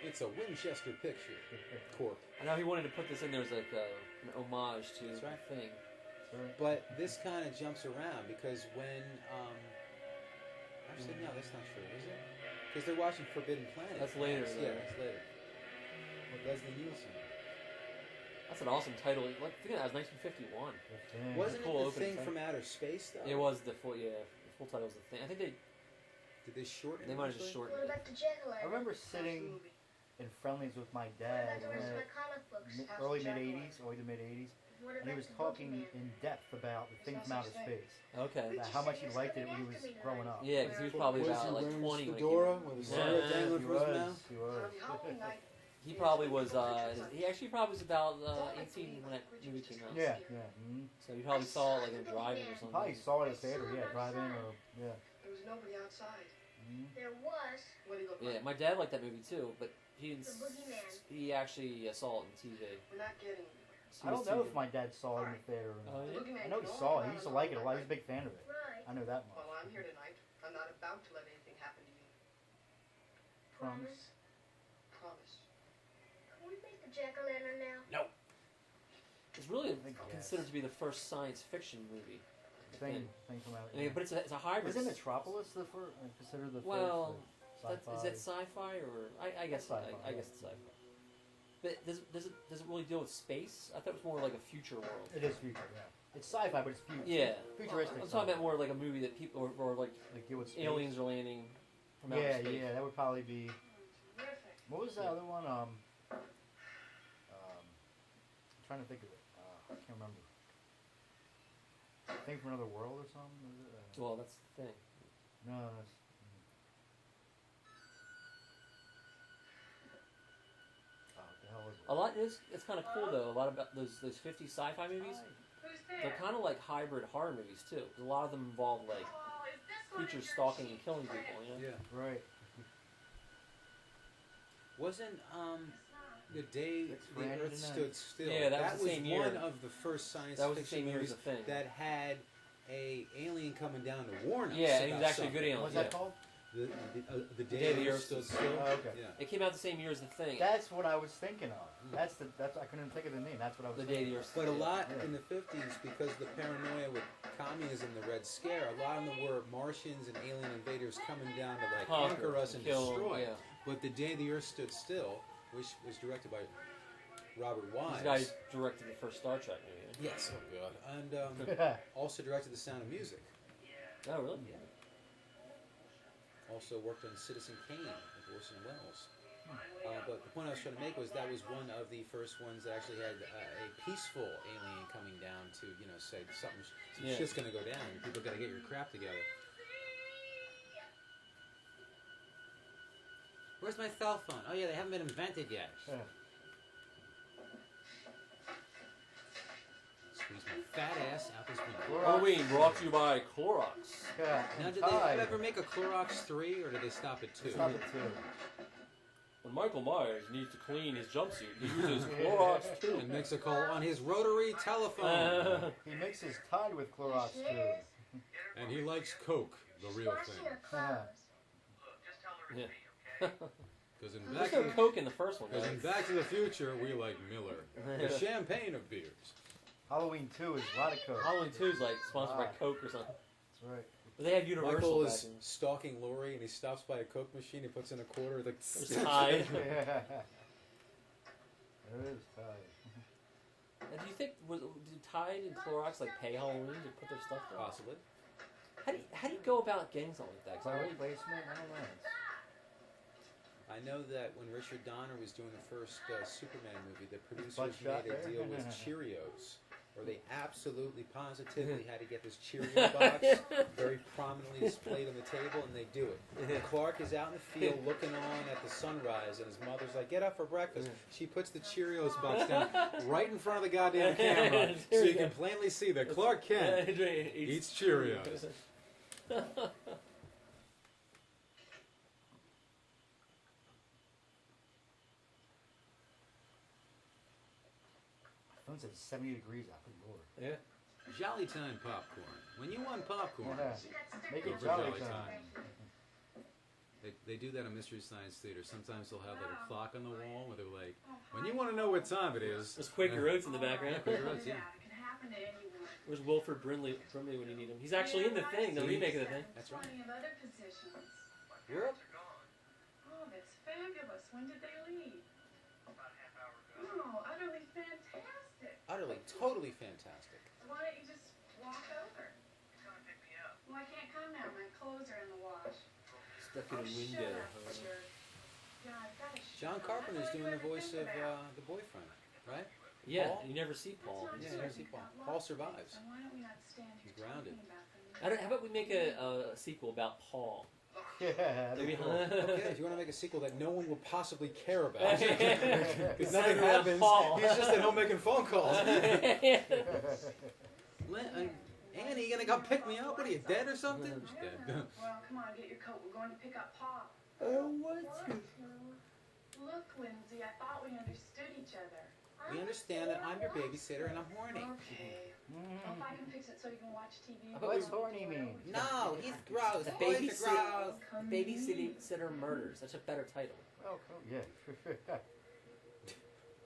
It's a Winchester picture. Cork. I know he wanted to put this in there as like an homage to That's right. the thing. But this kind of jumps around because when actually no, that's not true, is it? Because they're watching Forbidden Planet. That's later, Yeah, though. that's later. With Leslie Nielsen. That's an awesome title. Like, I think that was 1951. Wasn't Cool it the opening thing title. from outer space though? It was the full. Yeah, the full title was the thing. I think Did they shorten it? they might have just eventually? shortened it. I remember sitting in Friendlies with my dad early mid '80s, early to mid '80s, and he was talking in depth about the thing from outer space, Okay. about how much he liked it when he was growing up. Yeah, because he was probably about like 20 when it came fedora out. with a Yeah, cigarette dangling He from his was. mouth? He was. He probably was. He actually probably was about 18 when that movie came out. Yeah, yeah. Mm-hmm. So he probably saw it like in a drive-in or something. Probably saw it at the theater, yeah, drive-in or yeah. There was nobody outside. Mm-hmm. There was. What do you look Yeah, like? my dad liked that movie too, but he didn't. The Boogeyman. He actually saw it on TV. We're not getting anywhere. So he I don't was know too if my dad saw it in the theater or Oh, not. yeah? Boogeyman I know he can saw it. only He used to run like it a alone lot. He was a big fan of it. Right. I know that much. Well, I'm here tonight. I'm not about to let anything happen to you. Promise. Promise. Can we make the jack-o'-lantern now? It's really I guess. considered to be the first science fiction movie. Thing from out. I mean, but it's a hybrid. Isn't Metropolis the first? Considered the Well, first? Is that sci-fi or I guess Sci-fi, I guess it's sci-fi. But does it really deal with space? I thought it was more like a future world. It is future, yeah. It's sci-fi, but it's future. Yeah, Futuristic. I'm talking about more like a movie that people or like like deal with space. aliens are landing from Yeah, outer space. yeah, that would probably be. Terrific. What was the other one? I'm trying to think of it. I can't remember. Thing from Another World or something? Was it? Well, that's the thing. No, that's. Oh, what the hell is it? A lot. It's kind of cool though. A lot about those 50 sci-fi movies. Who's They're there? kind of like hybrid horror movies too. 'Cause a lot of them involve like Oh, is this one of creatures your stalking and cheap killing friends? people. You know? Yeah. Right. Wasn't the day It's the random Earth tonight. stood still? Yeah, that was the same year. one of the first science That was the fiction same year as movies The Thing. that had a alien coming down to warn us. Yeah, he was about actually a good something. alien. What's yeah. that called? The day the Earth stood still. Oh, okay. Yeah. It came out the same year as the thing. That's what I was thinking of. That's I couldn't think of the name. That's what I was The day thinking the of. Earth But a lot Yeah. in the 50s, because of the paranoia with communism, the Red Scare, a lot of them were Martians and alien invaders coming down to like conquer us and kill, destroy. yeah. But the day the Earth stood still, which was directed by Robert Wise. This guy directed the first Star Trek movie. Yes, oh god, and also directed The Sound of Music. Oh, really? Also worked on Citizen Kane with Orson Welles. But the point I was trying to make was that was one of the first ones that actually had a peaceful alien coming down to, say some shit's going to go down. People got to get your crap together. Where's my cell phone? Oh yeah, they haven't been invented yet. Squeeze my fat ass out this window. Halloween brought to you by Clorox. Yeah. Now, did they ever make a Clorox 3, or did they stop at 2? Stop it too. When Michael Myers needs to clean his jumpsuit, he uses Clorox 2. And makes a call on his rotary telephone. He mixes Tide with Clorox too. And he likes Coke, the real thing. Yeah. Because in There's Back no to Coke in the first one. Because in Back to the Future, we like Miller, the champagne of beers. Halloween 2 is a lot of Coke. Halloween 2 is like sponsored by Coke or something. That's right. But they have Universal Michael back is in. stalking Lori, and he stops by a Coke machine. He puts in a quarter. Like There's Tide. Yeah. There is Tide. And do you think did Tide and Clorox like pay Halloween to put their stuff there? Possibly. How do you go about getting something like that? 'Cause I Product placement? I don't know. I know that when Richard Donner was doing the first Superman movie, the producers Buckshot made a there? deal with Cheerios, where they absolutely, positively had to get this Cheerio box very prominently displayed on the table, and they do it. And Clark is out in the field looking on at the sunrise, and his mother's like, "Get up for breakfast." She puts the Cheerios box down right in front of the goddamn camera, so you can plainly see that Clark Kent eats Cheerios. Phone's at 70 degrees out the door. Yeah. Jolly Time popcorn. When you want popcorn, Yeah. Make go it for Jolly Jolly Time. Time. They do that in Mystery Science Theater. Sometimes they'll have like a clock on the wall where they're like, when you want to know what time it is. There's Quaker Oats in the background. Quaker Oats, yeah. It can happen to anyone. Where's Wilford Brimley when you need him? He's actually in the thing, the remake of the thing. That's right. Plenty of other positions. Yep. Oh, that's fabulous. When did they leave? Oh, utterly fantastic. Utterly, totally fantastic. Why don't you just walk over? Well, I can't come now. My clothes are in the wash. Stuck in a Shut window. up, jerk. Yeah, I've got to shut John up. Carpenter's That's all doing you the ever voice think of about. the boyfriend, right? Yeah, Paul? you never see Paul. That's not Yeah, true. you never see Paul. Paul survives. And why don't we not stand here He's grounded. talking about them? How about we make a sequel about Paul? Yeah, that'd be Maybe. cool. Okay, if you want to make a sequel that no one will possibly care about, It's because nothing centered around happens, Paul. he's just at home making phone calls. Annie, you gonna come pick me up? What are you, dead or something? She's I dead. don't know. Well, come on, get your coat. We're going to pick up Pa. What? Look, Lindsay, I thought we understood each other. We understand that I'm your babysitter and I'm horny. Okay. Well, if I can fix it so you can watch TV. What's horny mean? No, he's gross. The Boys are gross. Babysitter Murders. That's a better title. Oh, cool. Yeah.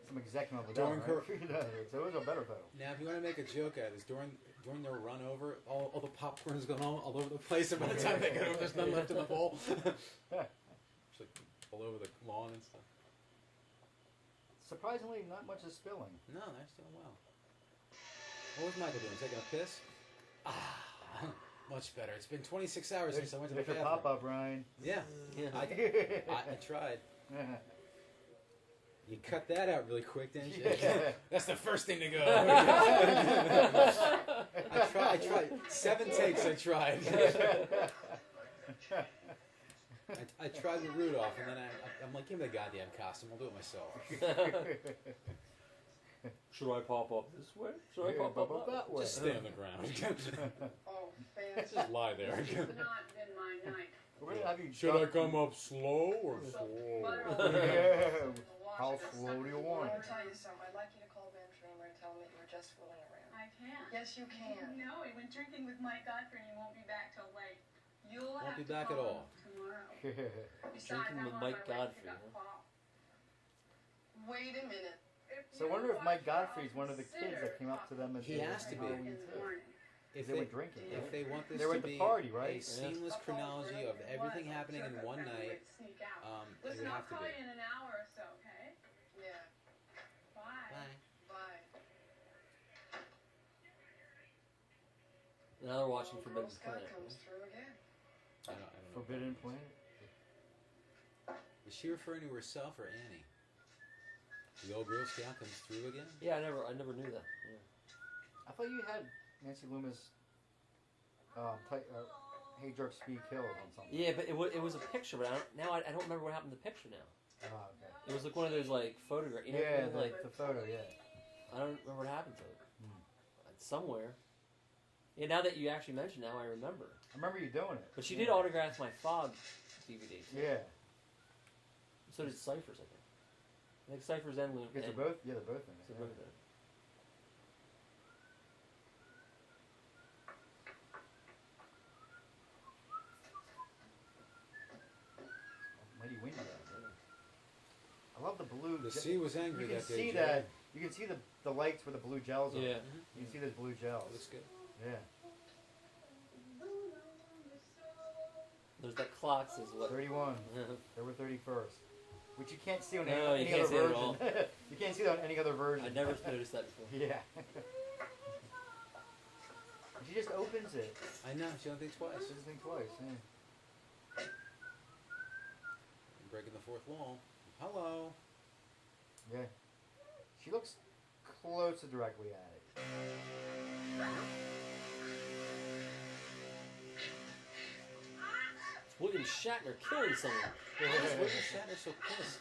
Some exec up with that, During her- right? So it was a better title. Now, if you want to make a joke out of this, during their run over, all the popcorn's going all over the place, and by the time they get over, there's none left in the bowl. It's like all over the lawn and stuff. Surprisingly, not much is spilling. No, they're doing well. What was Michael doing? Taking a piss? Much better. It's been 26 hours since I went to the There's your bathroom. pop-up, Ryan. Yeah, Yeah. I tried. You cut that out really quick, didn't you? Yeah. That's the first thing to go. I tried. 7 takes I tried. I tried with Rudolph, and then I'm like, give me the goddamn costume. I'll do it myself. Should I pop up this way? Should I pop up that way? Just stay on the ground. Oh, fantastic. Just lie there. This has not been my night. We're gonna have you Should I come up slow or So, slow? butter all over Yeah. the wash How of the slow do you second want? floor. I'll tell you something. I'd like you to call Ben dreamer and tell him that you were just fooling around. I can't. Yes, you can. No, he went drinking with Mike Godfrey and he won't be back till late. You'll Won't have be to back at call all. him tomorrow. Besides, Drinking I'm with on Mike my way to Godfrey, pick up huh? Paul. Wait a minute. So I wonder if Mike Godfrey's one of the kids that came up to them at He the has to be. Halloween too. If They were drinking. If they want this They were to at the be party, right? a seamless chronology of everything happening in one night, it would Listen, I'll have to call be. you in an hour or so, okay? Yeah. Bye. Bye. Now they're watching Girl Forbidden Scout Planet. comes through again. I don't know. Forbidden Planet. Is she referring to herself or Annie? The old Girl Scout comes through again? Yeah, I never knew that. Yeah. I thought you had Nancy Loomis. Hey Jerk Speed Kill on something. Yeah, but it was a picture, but I don't remember what happened to the picture now. Oh, okay. It was like one of those like photographs. You know, Yeah, like the photo. Yeah. I don't remember what happened to it. It's somewhere. Yeah, now that you actually mention, now I remember. I remember you doing it. But she did autograph my Fog DVD. Yeah. So did Cypher's, I think. I think Cypher's and Loomis. Because they're both. Yeah, they're both in it. They're Yeah. both in it. Mighty windy out there. I love the blue. The sea was angry You can that day, see Jay. that. You can see the lights where the blue gels are. Yeah. You can see those blue gels. Looks good. Yeah. There's that clock says what? 31. October 31st. Which you can't see on No, you any can't other see it at version. all. You can't see that on any other version. I never noticed that before. Yeah. She just opens it. I know, she only thinks twice. She just think twice, yeah. Breaking the fourth wall. Hello. Yeah. She looks close to directly at it. It's William Shatner killing someone. Why is William Shatner so pissed?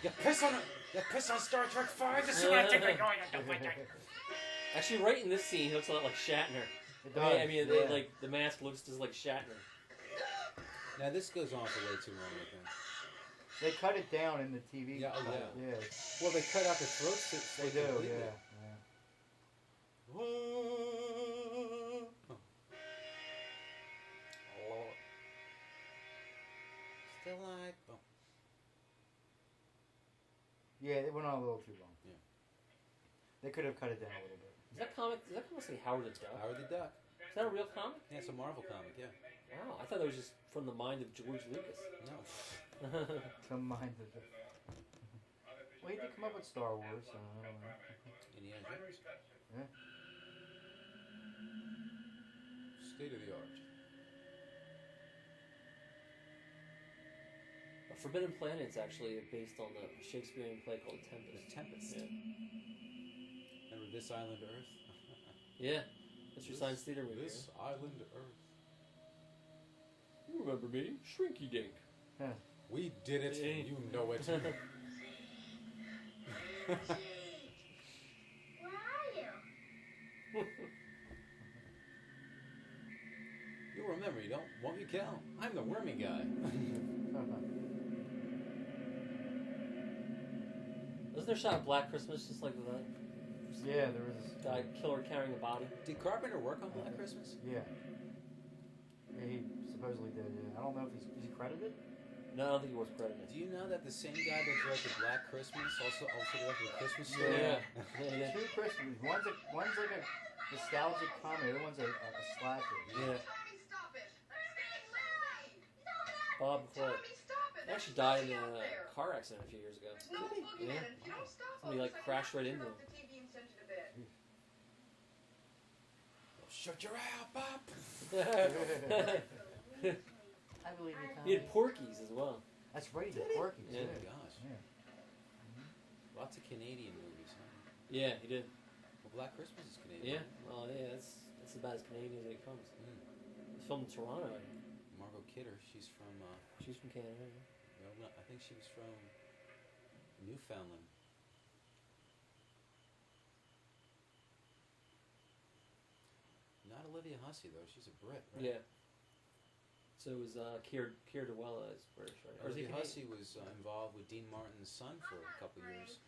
You piss on Star Trek 5, this is what I think you're going to do. Actually, right in this scene, he looks a lot like Shatner. It does, I mean, yeah. like the mask looks just like Shatner. Now this goes on for way too long, I think. They cut it down in the TV. Yeah, oh, cut. yeah. Yeah. Well, they cut out the throat slit. They do, completely. yeah. Still like. Oh. Yeah, it went on a little too long. Yeah. They could have cut it down a little bit. Does that comic say Howard the Duck? Howard the Duck. Is that a real comic? Yeah, it's a Marvel comic, yeah. Wow, I thought that was just from the mind of George Lucas. No. Come mind the. Well, he did come up with Star Wars, so I don't know. Indiana Jones. Yeah. State of the art. Forbidden Planet's actually based on the Shakespearean play called Tempest. The Tempest. Yeah. Remember This Island Earth? Yeah. That's your science theater movie. This Island Earth. You remember me? Shrinky Dink. Huh. We did it, and you know it. Where are you? You'll remember, you don't? Won't you, Cal? I'm the wormy guy. Wasn't there a shot of Black Christmas just like that? Yeah, there was. Guy killer carrying a body. Did Carpenter work on Black Christmas? Yeah. Yeah, he supposedly did. Yeah. I don't know if is he credited. No, I don't think he was credited. Do you know that the same guy that directed Black Christmas also directed Christmas Story? Yeah. Two Christmas. One's like a nostalgic comedy. The other one's a slasher. Yeah. Tommy, stop it! Bob before Tommy, stop it! he actually died in a car accident a few years ago. There's no boogeyman, Yeah. and if you don't stop Somebody, like, crashed right into him. The TV and send you to bed. Shut your mouth, Bob! I believe you, Tom. He had Porky's as well. That's right, he did Porky's. Yeah. Oh my gosh. Yeah. Lots of Canadian movies, huh? Yeah, he did. Well, Black Christmas is Canadian. Yeah. Well, yeah, that's about as Canadian as it comes. Mm. It's filmed in Toronto. I think. Margot Kidder, she's from, She's from Canada. well, no, I think she was from Newfoundland. Not Olivia Hussey, though. She's a Brit, right? Yeah. It's So is Keir Duella is British, right? Or is he Ricky Canadian? Hussey was involved with Dean Martin's son for a couple of years.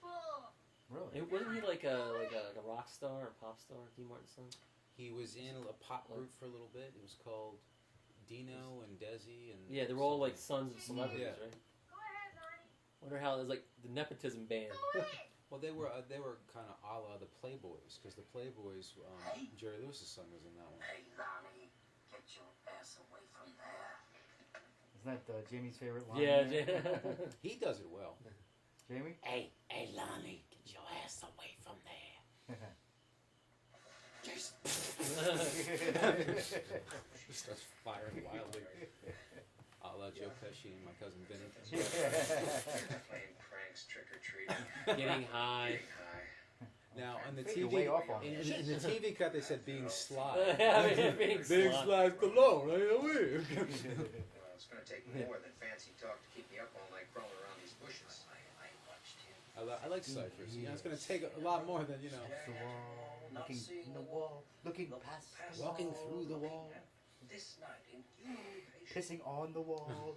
Really? Wasn't he like a rock star or pop star, Dean Martin's son? He was in a pop group for a little bit. It was called Dino and Desi and Yeah, they were all like sons of celebrities, Yeah. right? Wonder how it was like the nepotism band. Well, they were kind of a la the Playboys, because the Playboys, Jerry Lewis's son was in that one. Hey, Lonnie, get your ass away from there. Isn't that Jamie's favorite line? Yeah, He does it well. Jamie? Hey, Lonnie, get your ass away from there. Jason. Starts firing wildly. A la Joe Pesci and my cousin Vinny. Playing pranks, trick or treating. getting high. Now on the You're way off on in that. the TV cut, they said being sly. Being Big sly. slice alone, ain't Well, it's going to take more than fancy talk to keep me up all night crawling around these bushes. I watched him. I like ciphers. You know, it's going to take a lot more than The wall, looking in the wall, looking past the wall, walking through the wall. This night in human pissing on the wall,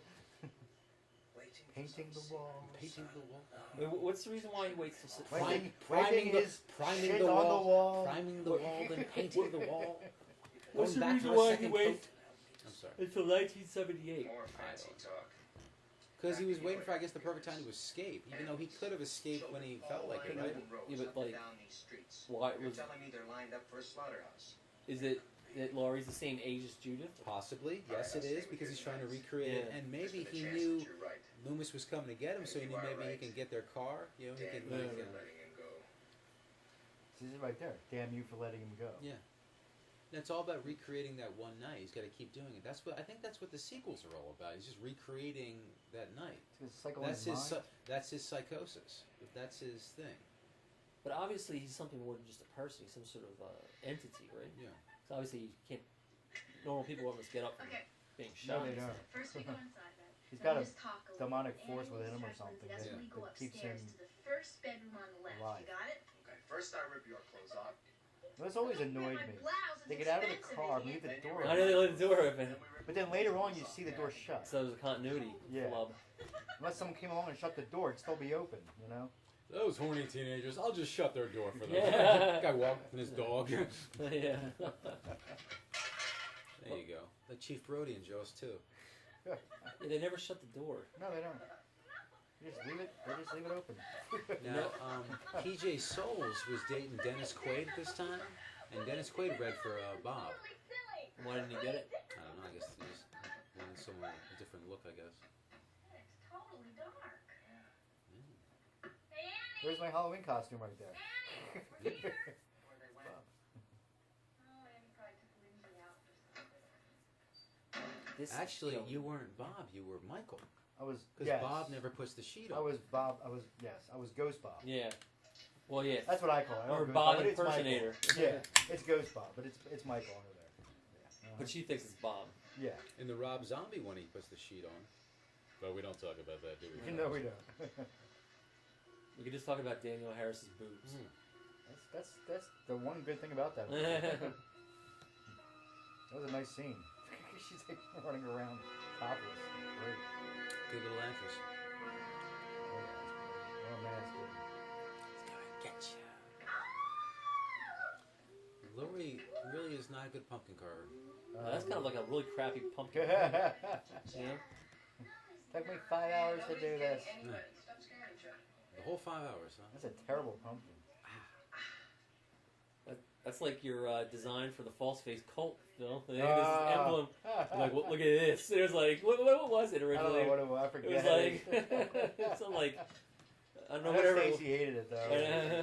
waiting for painting some the wall. Painting the wall. Wait, what's the reason why he waits till Wiping priming his priming shit the on wall, the wall. priming the wall, then painting the wall. What's Going the back reason for a why he second waits coat. I'm sorry. until 1978? More fancy talk. Because he was waiting for, I guess, the perfect time to escape. Even though he could have escaped when he felt like it, right? Yeah, but, like, down these streets. why You're was telling me they're lined up for a slaughterhouse. is it that Laurie's the same age as Judith? Possibly, yes, it is, because he's trying to recreate it. Yeah. And maybe There's a he chance knew that you're right. Loomis was coming to get him, so he You knew are maybe he right. can get their car. You know, he Damn can. you Like, for letting him go. This is right there. Damn you for letting him go. yeah. And it's all about recreating that one night. He's got to keep doing it. That's what I think. That's what the sequels are all about. He's just recreating that night. It's cycle That's in his. his mind. That's his psychosis. That's his thing. But obviously he's something more than just a person. He's some sort of entity, right? Yeah. So obviously you can't. Normal people won't just get up from Okay. being No, shot. they don't. First we go inside, right? He's Then got we a just talk a demonic little. force And within him or check something That's that- when we go that keeps upstairs him to the first bedroom on the left. alive. You got it? Okay, first I rip your clothes off. That's always Don't rip annoyed my me. blouse, They it's get out of the expensive, car, idiot. leave the Then you door rip I know they open. let the door open. Then we rip But then later on you see the door shut. So there's a continuity Yeah. flub. Unless someone came along and shut the door, it'd still be open, you know? Those horny teenagers. I'll just shut their door for them. Yeah. Guy walking his dog. Yeah. There you go. The Chief Brody and Jaws too. Yeah, they never shut the door. No, they don't. They just leave it open. Now, PJ Souls was dating Dennis Quaid at this time, and Dennis Quaid read for Bob. Why didn't he get it? I don't know. I guess he just wanted someone a different look. I guess. It's totally dark. Where's my Halloween costume right there? This Actually, film- you weren't Bob. You were Michael. I was Because yes. Bob never puts the sheet on. I was Bob. I was Ghost Bob. Yeah. Well, yeah. That's what I call it. I don't Or Ghost Bob but it's Michael. impersonator. Yeah, it's Ghost Bob, but it's Michael under there. Yeah. But she thinks it's Bob. Yeah. In the Rob Zombie one, he puts the sheet on. But we don't talk about that, do we? No, we don't. We could just talk about Daniel Harris's boobs. That's the one good thing about that. That was a nice scene. She's like running around topless. Great. Good little actress. Oh man, that's good. It's gonna get you. Lori really is not a good pumpkin carver. That's kind of like a really crappy pumpkin. Yeah. You know? Took me 5 hours to do this. The whole 5 hours, huh? That's a terrible pumpkin. That's like your design for the false face cult, you know? They had this emblem. Like, well, look at this. It was like, what was it I originally? don't know what it was. I forget. It was like, something like, I don't know, I know whatever. Stacey hated it though. Yeah.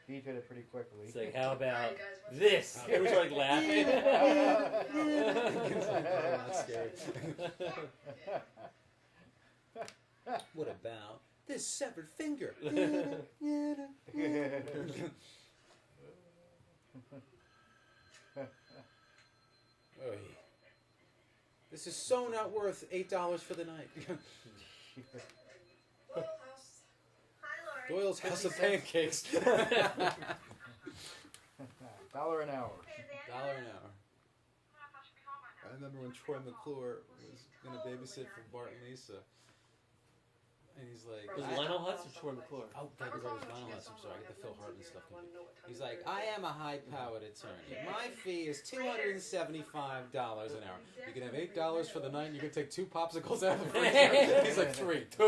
Beat it pretty quickly. It's like, how about this? Everyone's like laughing. Not scared. What about this severed finger? Oy. This is so not worth $8 for the night. Doyle's House of Pancakes. $1 $1 an hour. an hour. I remember when Troy McClure gonna babysit for Bart and Lisa. And he's like, Was it Lionel Hutz or Troy McClure? oh, that was Lionel Hutz. I'm sorry, I get the Phil Hartman stuff confused. He's like, I am a high-powered attorney. My fee is $275 an hour. You can have $8 for the night, and you can take 2 popsicles out of the freezer. He's like, 3, 2.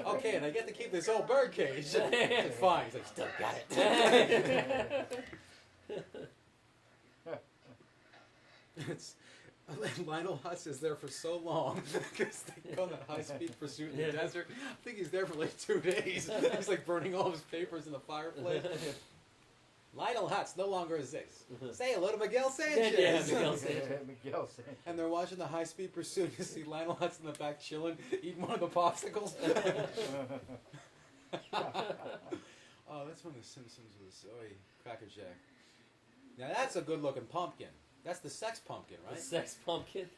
Okay, and I get to keep this old bird cage. He's like, fine. He's like, still got it. It's Lionel Hutz is there for so long because they go on that high-speed pursuit in the desert. I think he's there for like 2 days. He's like burning all of his papers in the fireplace. Lionel Hutz no longer exists. Say hello to Miguel Sanchez. Yeah, Miguel Sanchez. Miguel Sanchez. And they're watching the high-speed pursuit. You see Lionel Hutz in the back chilling, eating one of the popsicles. Oh, that's from The Simpsons with Zoe Cracker Jack. Now that's a good-looking pumpkin. That's the sex pumpkin, right? The sex pumpkin.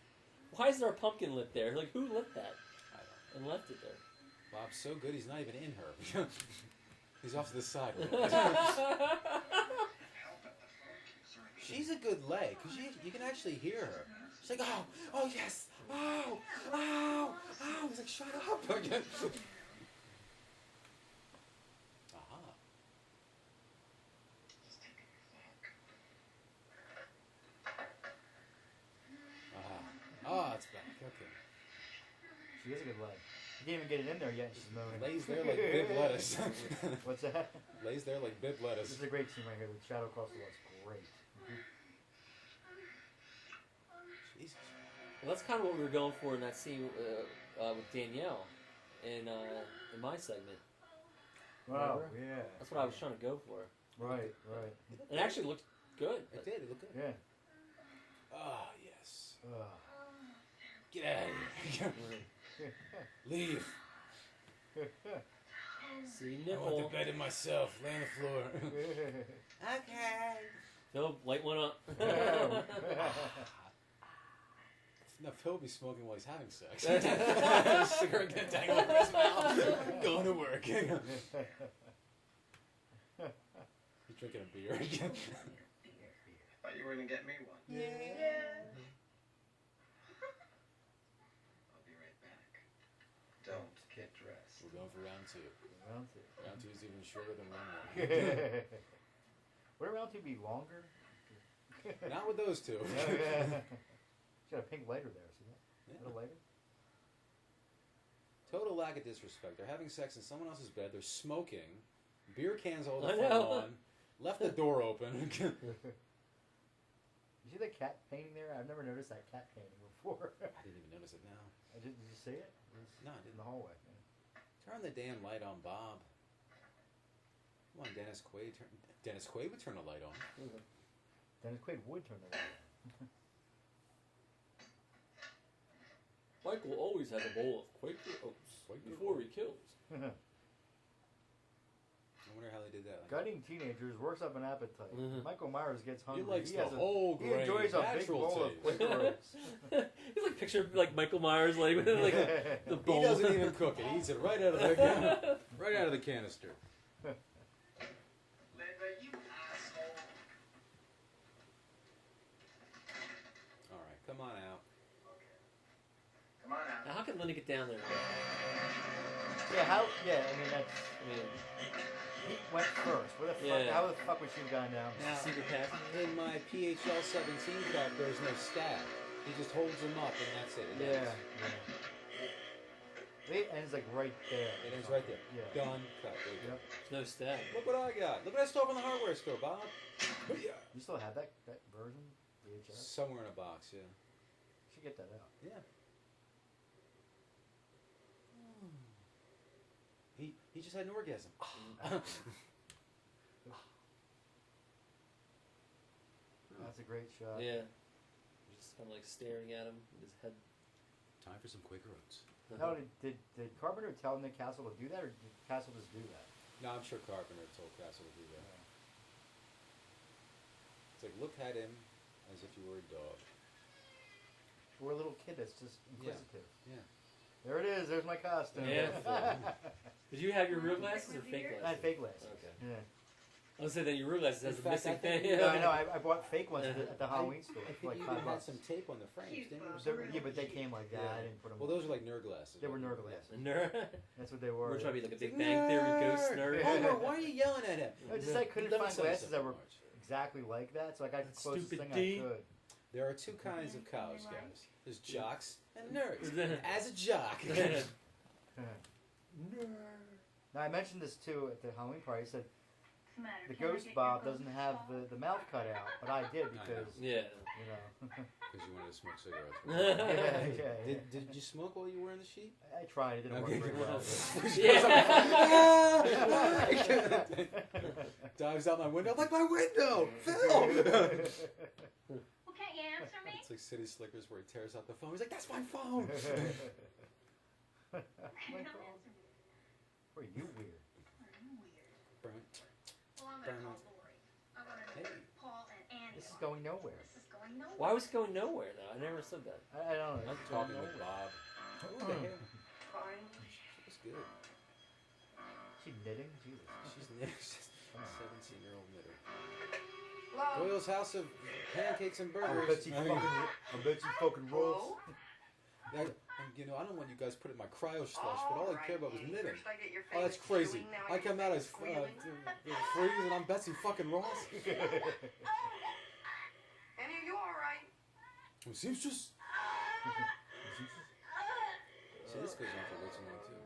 Why is there a pumpkin lit there? Like, who lit that? I don't know. And left it there. Bob's so good, he's not even in her. He's off to the side. She's a good lay, because you can actually hear her. She's like, oh, yes, oh, He's like, shut up. Aha. Oh, it's back. Okay. She is a good leg. You can't even get it in there yet. She's moaning. Lays there like bib lettuce. What's that? Lays there like bib lettuce. This is a great scene right here. The shadow across the wall is great. Jesus. Well, that's kind of what we were going for in that scene with Danielle in my segment. Wow, Remember? yeah. That's what I was trying to go for. Right. It actually looked good. It did. It looked good. Yeah. Ah, yes. Get out of here. Leave. See, I want the bed in myself. Lay on the floor. Okay. No, light one up. No, Phil will be smoking while he's having sex. Cigarette gonna dangle in his mouth. Going to work. He's drinking a beer again. Thought you were going to get me one. Yeah. I'll be right back. Don't get dressed. We're going for round 2. Round 2. Round 2 is even shorter than round 1. Would round 2 be longer? Not with those two. Yeah. She's got a pink lighter there, see that? Yeah. Is that a lighter? Total lack of disrespect. They're having sex in someone else's bed. They're smoking. Beer cans all the I front know. lawn. Left the door open. You see the cat painting there? I've never noticed that cat painting before. I didn't even notice it now. Did you see it? No, I In didn't. the hallway. Turn the damn light on, Bob. Come on, Dennis Quaid. Dennis Quaid would turn the light on. Dennis Quaid would turn the light on. Michael always has a bowl of Quaker Oats before he kills. I wonder how they did that. Gutting teenagers works up an appetite. Michael Myers gets hungry. He likes the has whole He grain, enjoys a big natural bowl of taste. Quaker Oats. He's like picture like Michael Myers like with like the bowl. He doesn't even cook it. He eats it right out of the canister. You asshole. All right, come on out. Come on out. Now, how can Linda get down there? Yeah, I mean, that's... I mean, He went first. Where the fuck, Yeah. How the fuck would she have gone down? Now, secret passage. in my PHL 17 cup, there's no stab. He just holds them up, and that's it. It ends. It ends like right there. It ends right there. Yeah. Done. Cut. There you go. Yep. No stab. Look what I got. Look what I stole from the hardware store, Bob. Yeah. You still have that version? VHS? Somewhere in a box, yeah. You should get that out. Yeah. He just had an orgasm. That's a great shot. Yeah. Just kind of like staring at him with his head. Time for some Quaker Oats. No, did Carpenter tell Nick Castle to do that, or did Castle just do that? No, I'm sure Carpenter told Castle to do that. It's like, look at him as if you were a dog. Or a little kid that's just inquisitive. Yeah. There it is. There's my costume. Yeah. Did you have your real glasses or fake I glasses? had fake glasses. Okay. Yeah. I was saying that you realize it has In a fact, missing I think thing. you- No, I know. I bought fake ones at the Halloween store I for think like you $5. even had some tape on the frames, didn't you? Yeah, but they came like that. Yeah. I didn't put them. Well, those are like nerd glasses. They were right? nerd glasses. Nerd. That's what they were. We're trying to be like a Big It's Bang Theory ghost nerd. Homer, why are you yelling at him? I just I couldn't Let me find tell you glasses that something, were Marge. exactly like that, so I got the closest Stupid thing D. I could. There are two kinds of cows, guys. There's jocks and nerds. And as a jock, Now I mentioned this too at the Halloween party. I said What's the matter? the Can I ghost get your Bob ghost doesn't have Bob? the mouth cut out, but I did because Yeah. you know. because you wanted to smoke cigarettes. yeah. Did you smoke while you were in the sheet? I tried. It didn't Okay, work very good. well. Dives out my window. I'm like, my window! Phil! Well, can't you answer me? It's like City Slickers where he tears out the phone. He's like, that's my phone! Don't answer me. Boy, you weird. Are you weird? Burn. Well, I'm gonna call Lori. I'm gonna Hey. Paul and Annie. This is going nowhere. This is going nowhere. Why was it going nowhere though? I never said that. I don't know. I'm talking with Bob. Who the hell? Fine. That's good. She knitting? Jesus. She's a 17-year-old knitter. Hello? Doyle's House of Pancakes and I Burgers. bet you fucking rolls. I don't want you guys put it in my cryo slush, but all I care about was knitting. First I get your Oh, that's famous crazy. chewing, now I get come your out as famous squealing. Freeze and I'm Betsy fucking Ross. Annie, are you alright? Seems just. See, this goes on for way too long, too.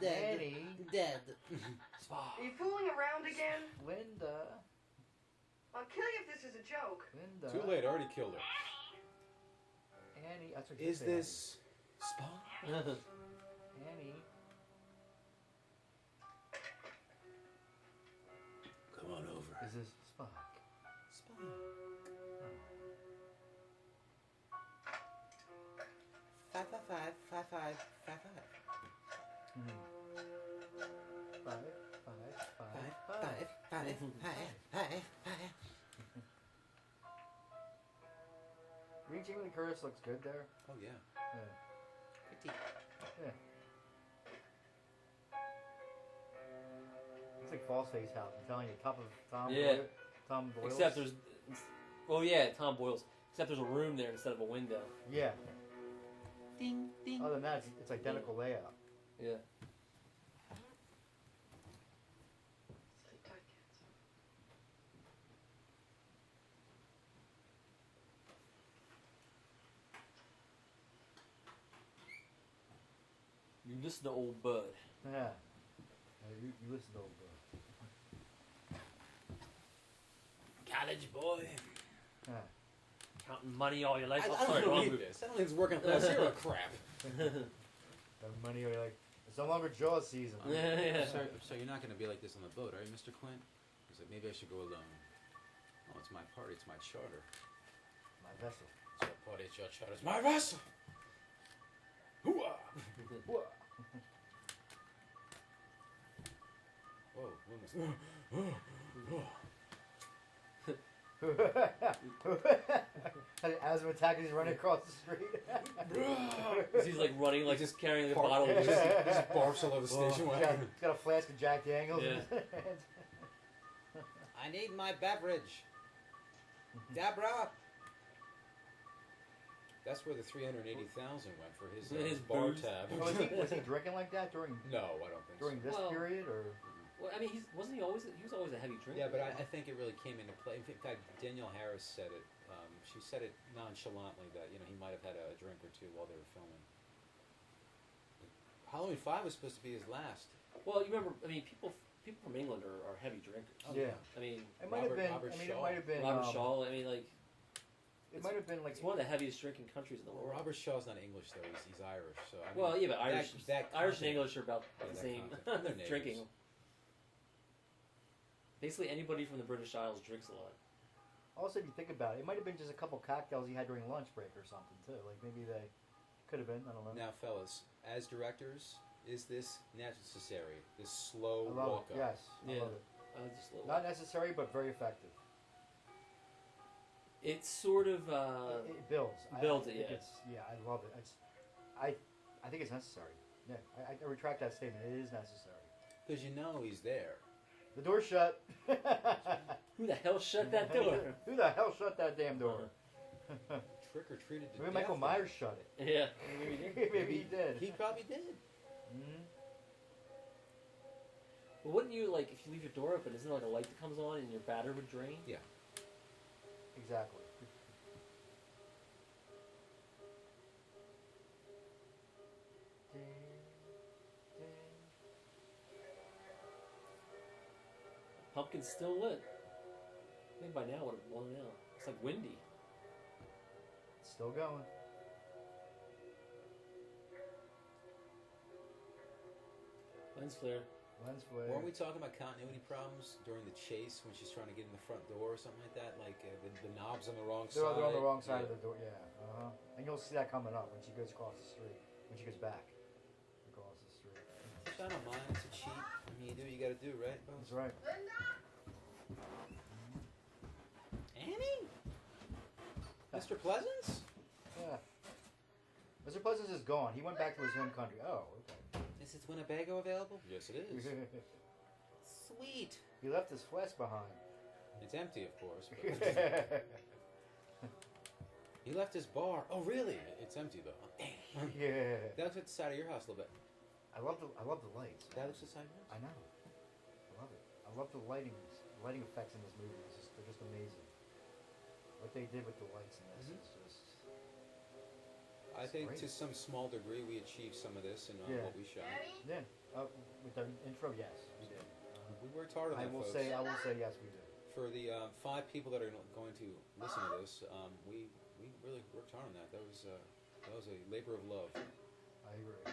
Daddy. Dead. Are you fooling around again? Linda. I'll kill you if this is a joke. Linda. Too late, I already killed her. Annie. That's what you Is say, this Spawn? Annie. Come on over. Is this Spock? Spawn. Five. Reed Jamie Lee Curtis looks good there. Oh yeah. Yeah. Pretty. Yeah. It's like False Face House. I'm telling you, top of Tom. Yeah. Tom Boyle's. Except there's, well, yeah, Tom Boyle's. Except there's a room there instead of a window. Yeah. Ding ding. Other than that, it's identical layout. Yeah. You listen to old Bud. Yeah. You listen to old College boy. Yeah. Counting money all your life. I What's don't wrong read with this. I don't think it's working class hero crap. That money, you're like, it's no longer Jaws season. Yeah. So you're not going to be like this on the boat, are you, Mr. Quint? He's like, maybe I should go alone. Oh, it's my party. It's my charter. My vessel. It's your party. It's your charter. It's my vessel. Hooah! Whoa, Asthma attack as he's running across the street. He's like running, like just carrying a Park- bottle of He whiskey. just barfs all over the station He's wagon. got a flask of Jack Daniels. Yeah. In his hand. I need my beverage. Deborah! That's where the $380,000 went for his bar booze. tab. Was he drinking like that during No, I don't think during so. this Well, period, or Well, I mean, he was always a heavy drinker. Yeah, but I think it really came into play. In fact, Danielle Harris said it. She said it nonchalantly that he might have had a drink or two while they were filming. Halloween 5 was supposed to be his last. Well, you remember? I mean, people from England are heavy drinkers. yeah, I mean, it might have been. Robert I mean, Shaw. it might have been. Robert Shaw. I mean, like, It might have been like it's one of the heaviest drinking countries in the Well, world. Robert Shaw's not English though; he's Irish. So I mean, Well, yeah, but Irish that and content- English are about Yeah, the that same content. They're neighbors. drinking. Basically, anybody from the British Isles drinks a lot. Also, if you think about it, it might have been just a couple cocktails he had during lunch break or something too. Like maybe they could have been. I don't know. Now, fellas, as directors, is this necessary? This slow I love walk it. up. Yes, I Yeah. love it. Just a little. Not necessary, but very effective. It's sort of. It builds. builds I it, think yeah. I love it. I think it's necessary. Yeah, I retract that statement. It is necessary. Because he's there. The door's shut. Who the hell shut that door? Who the hell shut that damn door? Trick or treated. Maybe Michael Myers shut it. Yeah, maybe he did. Maybe he did. He probably did. Mm-hmm. But wouldn't you, like, if you leave your door open, isn't there like a light that comes on and your battery would drain? Yeah. Exactly. Pumpkin's still lit. I think by now it would have blown out. It's like windy. It's still going. Lens flare. Lens flare. Weren't we talking about continuity problems during the chase when she's trying to get in the front door or something like that? Like the knob's on the wrong side. They're on the wrong side of the door. Yeah. And you'll see that coming up when she goes across the street. When she goes back across the street. Which I don't mind. It's a cheat. I mean, you do what you got to do, right? That's right. Annie? Mr. Pleasance? Yeah. Mr. Pleasance is gone. He went back to his home country. Oh, okay. Is it Winnebago available? Yes, it is. Sweet. He left his flask behind. It's empty, of course. But he left his bar. Oh, really? It's empty though. Damn. Yeah. That looks at the side of your house a little bit. I love the lights. That looks at the side of yours. I know. I love it. I love the lighting effects in this movie. They're just amazing. What they did with the lights in this is just. I think great. to some small degree we achieved some of this in what we shot. Yeah. With the intro, yes. We did. We worked hard on that, I will folks. say yes, we did. For the 5 people that are going to listen to this, we really worked hard on that. That was a labor of love. I agree.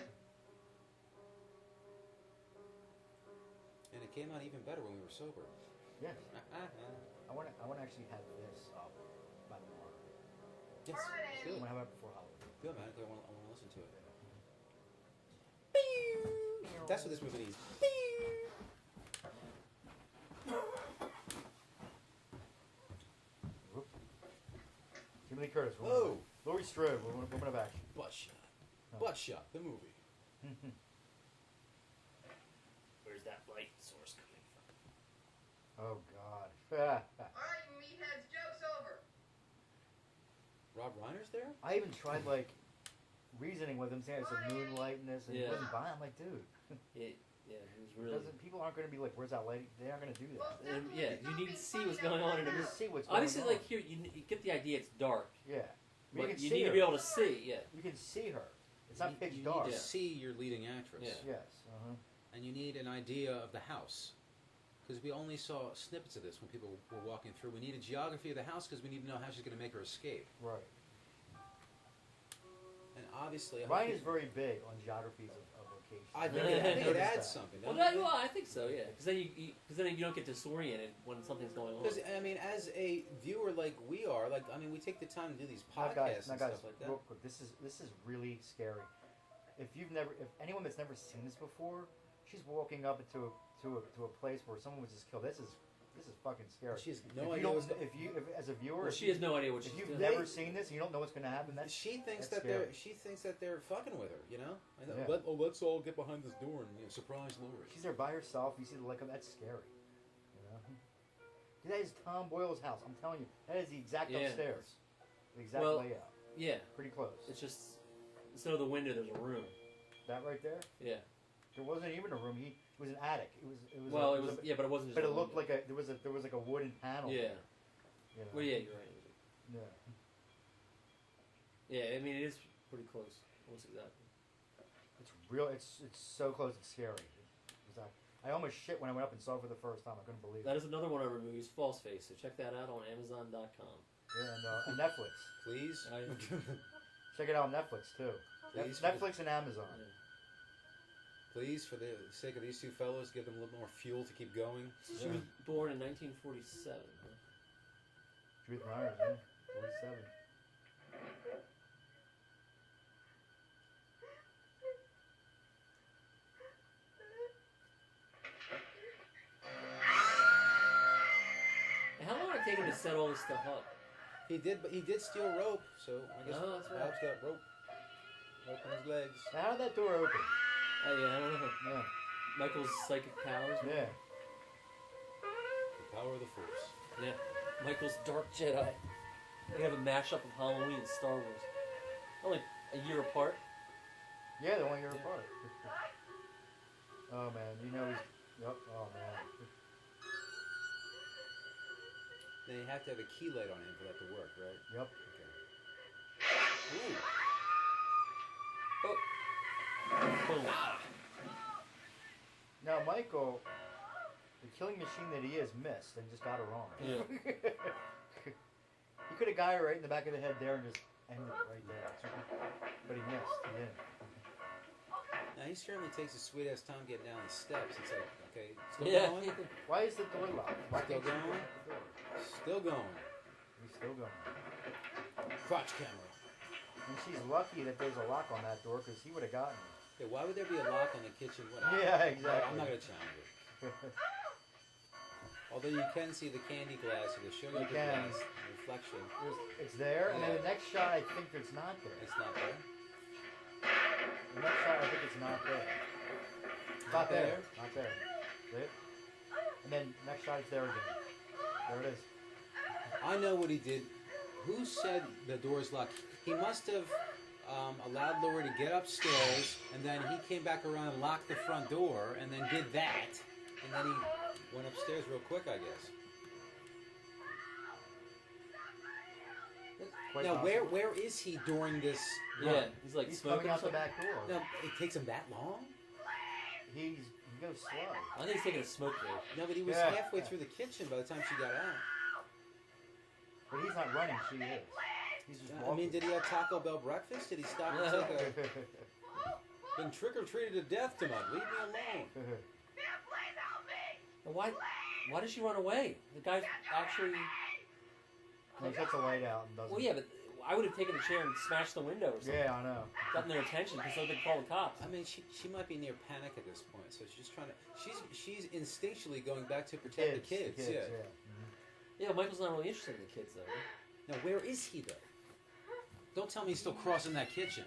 And it came out even better when we were sober. Yes. I want to actually have this up by tomorrow. Yes. I Good. want to have it before Halloween. Good, man. I want to listen to it. That's what this movie needs. Jamie Lee Curtis. Whoa. Laurie Strode, woman of action. Butt shot. Butt shot. The movie. Where's that light source coming from? Oh God. Alright, you meatheads, joke's over. Rob Reiner's there? I even tried like reasoning with him, saying it's a moonlight in this, and he Yeah. wasn't buying. I'm like, dude. Yeah, he was really. People aren't going to be like, "Where's that light?" They aren't going to do that. And, yeah, you need to see what's going on in the You movie. see what's going Obviously, on. like here, you get the idea it's dark. Yeah. But can you see need her. to be able to see. Yeah. You can see her. It's not pitch You dark. need to see your leading actress. Yeah. Yes. And you need an idea of the house. Because we only saw snippets of this when people were walking through. We need a geography of the house because we need to know how she's going to make her escape. Right. And obviously, Ryan is very big on geographies of locations. I think it adds something. Well, I think so. Yeah, because then you don't get disoriented when something's going on. Because I mean, as a viewer like we are, like I mean, we take the time to do these Now, podcasts guys, and stuff like that. real quick, this is really scary. If anyone that's never seen this before, she's walking up into a place where someone was just killed. This is fucking scary. She has no if idea. you as a viewer, Well, she has no idea what she's if you've doing. never seen this, and you don't know what's going to happen. She thinks that's that scary. she thinks that they're fucking with her. You know. And Yeah. let's all get behind this door and surprise Lori. She's there by herself. You see the look of that's scary. You know. Dude, that is Tom Boyle's house. I'm telling you, that is the exact upstairs. The exact layout. Yeah. Pretty close. It's just instead of the window, there's a room. That right there. Yeah. There wasn't even a room. It was an attic. It was. Well, it was. But it wasn't. Just But a it looked window. like there was like a wooden panel. Yeah. You know. Well, yeah, you're right. Yeah. Yeah, I mean it is pretty close. Almost exactly. It's real. It's so close. It's scary. I almost shit when I went up and saw it for the first time. I couldn't believe it. That is another one of our movies, False Face. So check that out on Amazon.com. Yeah, and Netflix. Please. Check it out on Netflix too. Please. Netflix and Amazon. Yeah. Please, for the sake of these two fellows, give them a little more fuel to keep going. She was born in 1947. Huh? Judith Myers, yeah. 47. And how long did it take him to set all this stuff up? He did steal rope, so I guess Oh, that's right. Bob's got rope on his legs. Now, how did that door open? Oh yeah, I don't know. Yeah. Michael's psychic powers. Yeah. Power of the Force. Yeah, Michael's Dark Jedi. They have a mashup of Halloween and Star Wars. Only a year apart. Yeah, they're only a year apart. Oh man, you know he's. Yep. Oh man. They have to have a key light on him for that to work, right? Yep. Okay. Ooh. Oh. Boom. Now Michael, the killing machine that he is, missed and just got her wrong. Yeah. He could have got her right in the back of the head there and just ended it right there. But he missed. He didn't. Now he certainly takes a sweet ass time getting down the steps. It's like, okay, still Yeah. going? Why is the door locked? Why Still can't you going? open the door? Still going. He's still going. Crotch camera. And she's lucky that there's a lock on that door because he would have gotten her. Yeah, why would there be a lock on the kitchen window? Yeah, exactly. I'm not going to challenge it. Although you can see the candy glass or the sugar You can. glass reflection. It's there, and then Yeah. the next shot I think it's not there. It's not there. The next shot I think it's not there. It's not there. Not there. See it? And then next shot it's there again. There it is. I know what he did. Who said the door's locked? He must have allowed Laura to get upstairs, and then he came back around and locked the front door, and then did that, and then he went upstairs real quick, I guess. Quite Now, possible. where is he during this? Yeah, run? he's like He's smoking coming out the something. back door. No, it takes him that long? He goes slow. I think he's taking a smoke break. No, but he was Yeah. halfway through the kitchen by the time she got out. But he's not running, she is. He's just I walking. mean, did he have Taco Bell breakfast? Did he stop and take a... Been trick-or-treated to death tonight. Leave me alone. And why did she run away? The guy's actually... He sets a light out and doesn't. Well, yeah, but I would have taken a chair and smashed the window or something. Yeah, I know. Gotten their attention because so they could call the cops. I mean, she might be near panic at this point, so she's trying to... She's instinctually going back to protect the kids. yeah. Yeah. Yeah, Michael's not really interested in the kids, though. Now, where is he, though? Don't tell me he's still crossing that kitchen.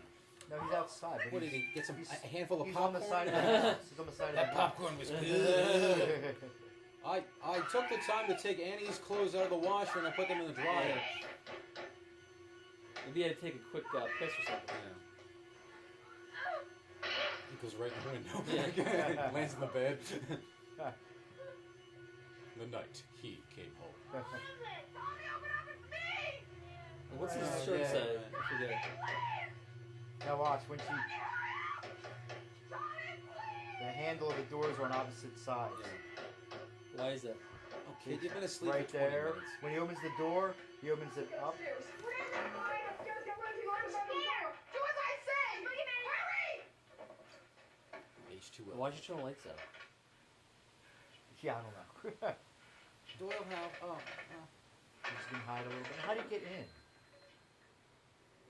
No, he's outside. But What, did he get a handful of he's popcorn? on the side of the house. He's on the side of the That house. popcorn was good. I took the time to take Annie's clothes out of the washer and I put them in the dryer. Maybe he had to take a quick piss or something. He goes right in the window. Yeah. Lands in the bed. The night he came home. What's his Oh, shirt yeah. say? I forget. Now watch when she. The handle of the doors are on opposite sides. Why is that? Okay, you've been asleep Right for 20 there. minutes. When he opens the door, he opens it up. H2O. Why'd you turn the lights out? Yeah, I don't know. Doyle have... You just can hide a little bit. How do you get in?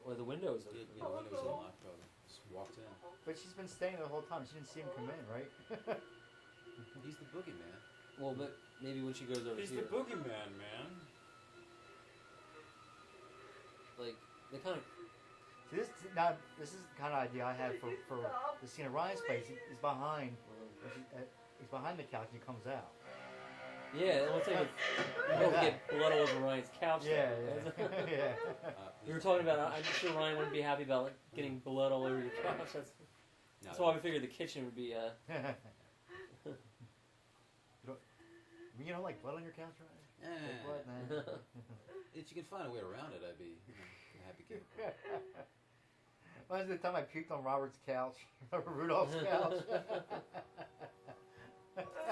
Well, the windows are... The window was unlocked, probably. Just walked in. But she's been staying there the whole time. She didn't see him come in, right? He's the boogeyman. Well, but maybe when she goes over He's here... the boogeyman, man. Like, they kind of... See, this is the kind of idea I had for the scene of Ryan's place. He's behind. He's behind the couch and he comes out. Yeah, it looks like you get blood all over Ryan's couch. Yeah, though. yeah. Yeah. We were talking about, I'm sure Ryan wouldn't be happy about like, getting blood all over your couch. That's why we figured the kitchen would be... You don't like blood on your couch, Ryan? Like blood, man. If you can find a way around it, I'd be a happy kid. Reminds me of the time I puked on Robert's couch, Rudolph's couch.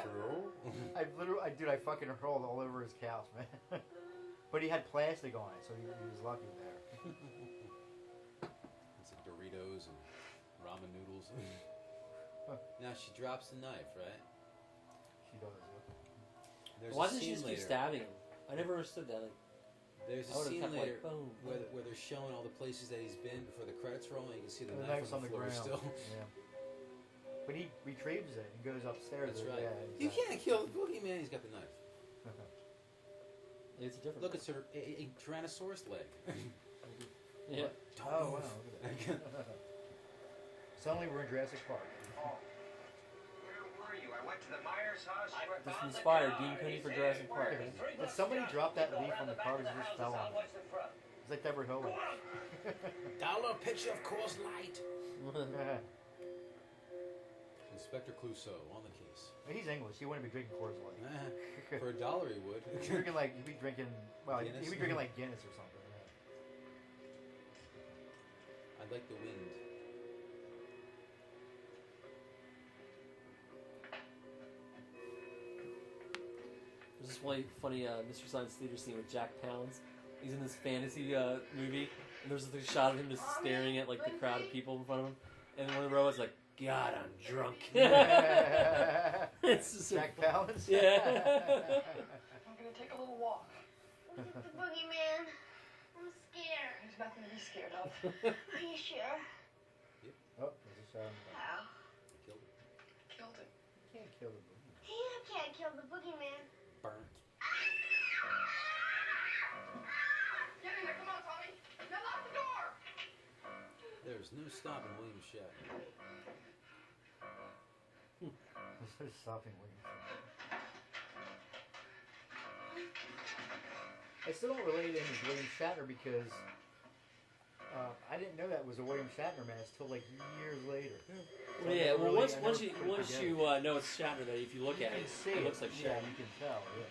True. I fucking hurled all over his couch, man. But he had plastic on it, so he was lucky there. It's like Doritos and ramen noodles. Now she drops the knife, right? She does. There's Why a doesn't she scene just keep later. stabbing him? I never understood that. Like, There's I a would've scene kept, like, later boom, where boom. they're showing all the places that he's been before the credits roll, and you can see the The knife knife's on the floor ground. still. Yeah. But he retrieves it and goes upstairs. That's right. Yeah, You can't kill the boogeyman. He's got the knife. it's a different... Look, it's a Tyrannosaurus leg. Yeah. Don't Oh, move. wow. Look at that. Suddenly we're in Jurassic Park. Where were you? I went to the Myers This inspired Dean Cody for Jurassic Park. Did somebody drop that leaf on the car because it just fell on it? It's like Deborah Hill. Dollar picture of Coors Light. Inspector Clouseau on the case. He's English. He wouldn't be drinking Coors Light. For $1 he would. He'd be drinking like Guinness? he'd be drinking like Guinness or something. I like the wind. There's this funny Mystery Science Theater scene with Jack Palance. He's in this fantasy movie, and there's this shot of him just staring at like the crowd of people in front of him, and one of the robots like, "God, I'm drunk." It's just Jack Palance. Yeah. I'm gonna take a little walk. The boogeyman. I'm scared. There's nothing to be scared of. Are you sure? Oh, there's a shot. How? Killed it. Killed it. You can't kill the movie. You can't kill the boogeyman. Burnt. Get in there, come on, Tommy. Now lock the door. There's no stopping William Shatner. There's no stopping William Shatner. I still don't relate him as William Shatner because I didn't know that was a William Shatner mask till like years later. Well, yeah. Well, once you know it's Shatner, that if you look at it, it looks like Yeah, Shatner. you can tell. Yeah.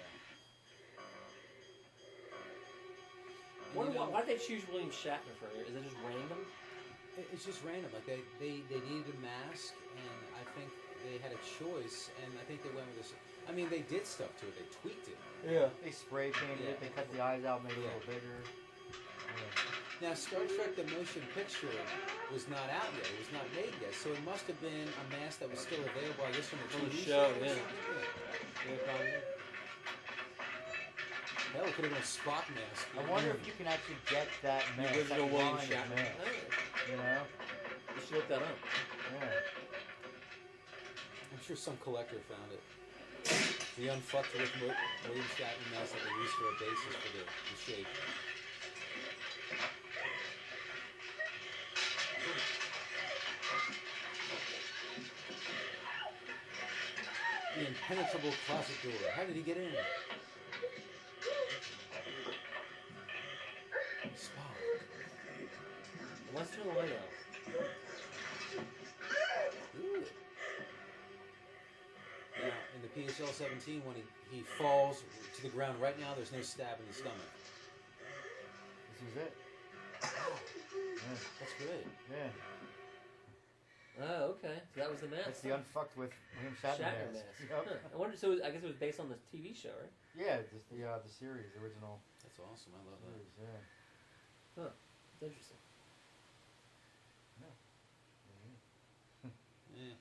Why did they choose William Shatner for it? Is it just random? It's just random. Like they needed a mask, and I think they had a choice, and I think they went with this. I mean, they did stuff to it. They tweaked it. Yeah. They spray painted it. They cut the eyes out, made it a little bigger. Now, Star Trek: The Motion Picture was not out yet. It was not made yet, so it must have been a mask that was still available. I guess from the From the TV show, or yeah. something. Yeah, probably. Hell, it could have been a Spock mask. I wonder if you can actually get that mask. The original that William line of Shatner. mask, You know? You should look that up. Yeah. I'm sure some collector found it. The unfucked with William Shatner mask that they used for a basis for the shape. The impenetrable closet door. How did he get in? Spock. Let's turn the light off. Ooh. Now, in the PHL 17, when he falls to the ground right now, there's no stab in the stomach. This is it. Yeah. That's good. Yeah. Oh, okay. So that was the mask. That's the unfucked with William Shatner, Shatner mask. mask. Yep. Huh. I wonder. So I guess it was based on the TV show, right? Yeah, just the series, the original That's awesome. I love that. series. Yeah. Huh. It's interesting. Yeah. Yeah.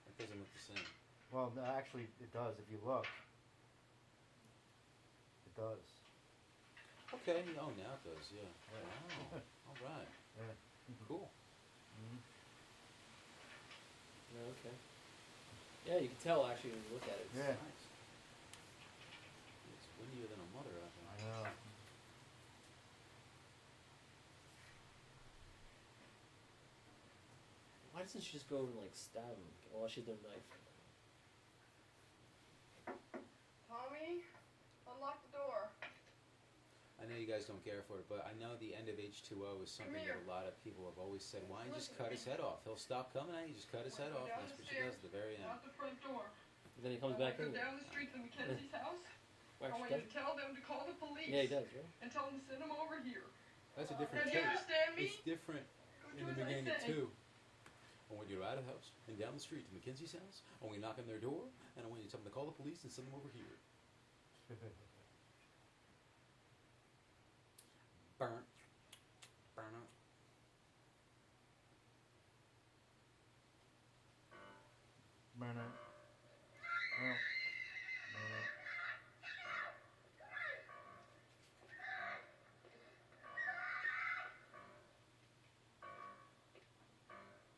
That doesn't look the same. Well, no, actually, it does. If you look, it does. Okay. Oh, now it does. Yeah. Wow. All right. Yeah. Cool. Mm-hmm. Oh, okay. Yeah, you can tell actually when you look at it. It's Yeah. Nice. It's windier than a mother out there. I know. Why doesn't she just go over and like stab him while she's their knife? Tommy, unlock the door. I know you guys don't care for it, but I know the end of H2O is something that a lot of people have always said, why don't you just cut his head off? He'll stop coming at you, just cut his head off. And that's what she does at the very end. Lock the front door. And then he comes I back want in. to go down the street to Mackenzie's house. I want you to tell them to call the police. Yeah, he does, right? And tell them to send him over here. That's a different Now, do you take. understand me? It's different in Do the as I beginning of say. 2. I want you to out of the house and down the street to Mackenzie's house. I want you to knock on their door, and I want you to tell them to call the police and send them over here. Burn. Burn up. Burn it. Oh. Burn it.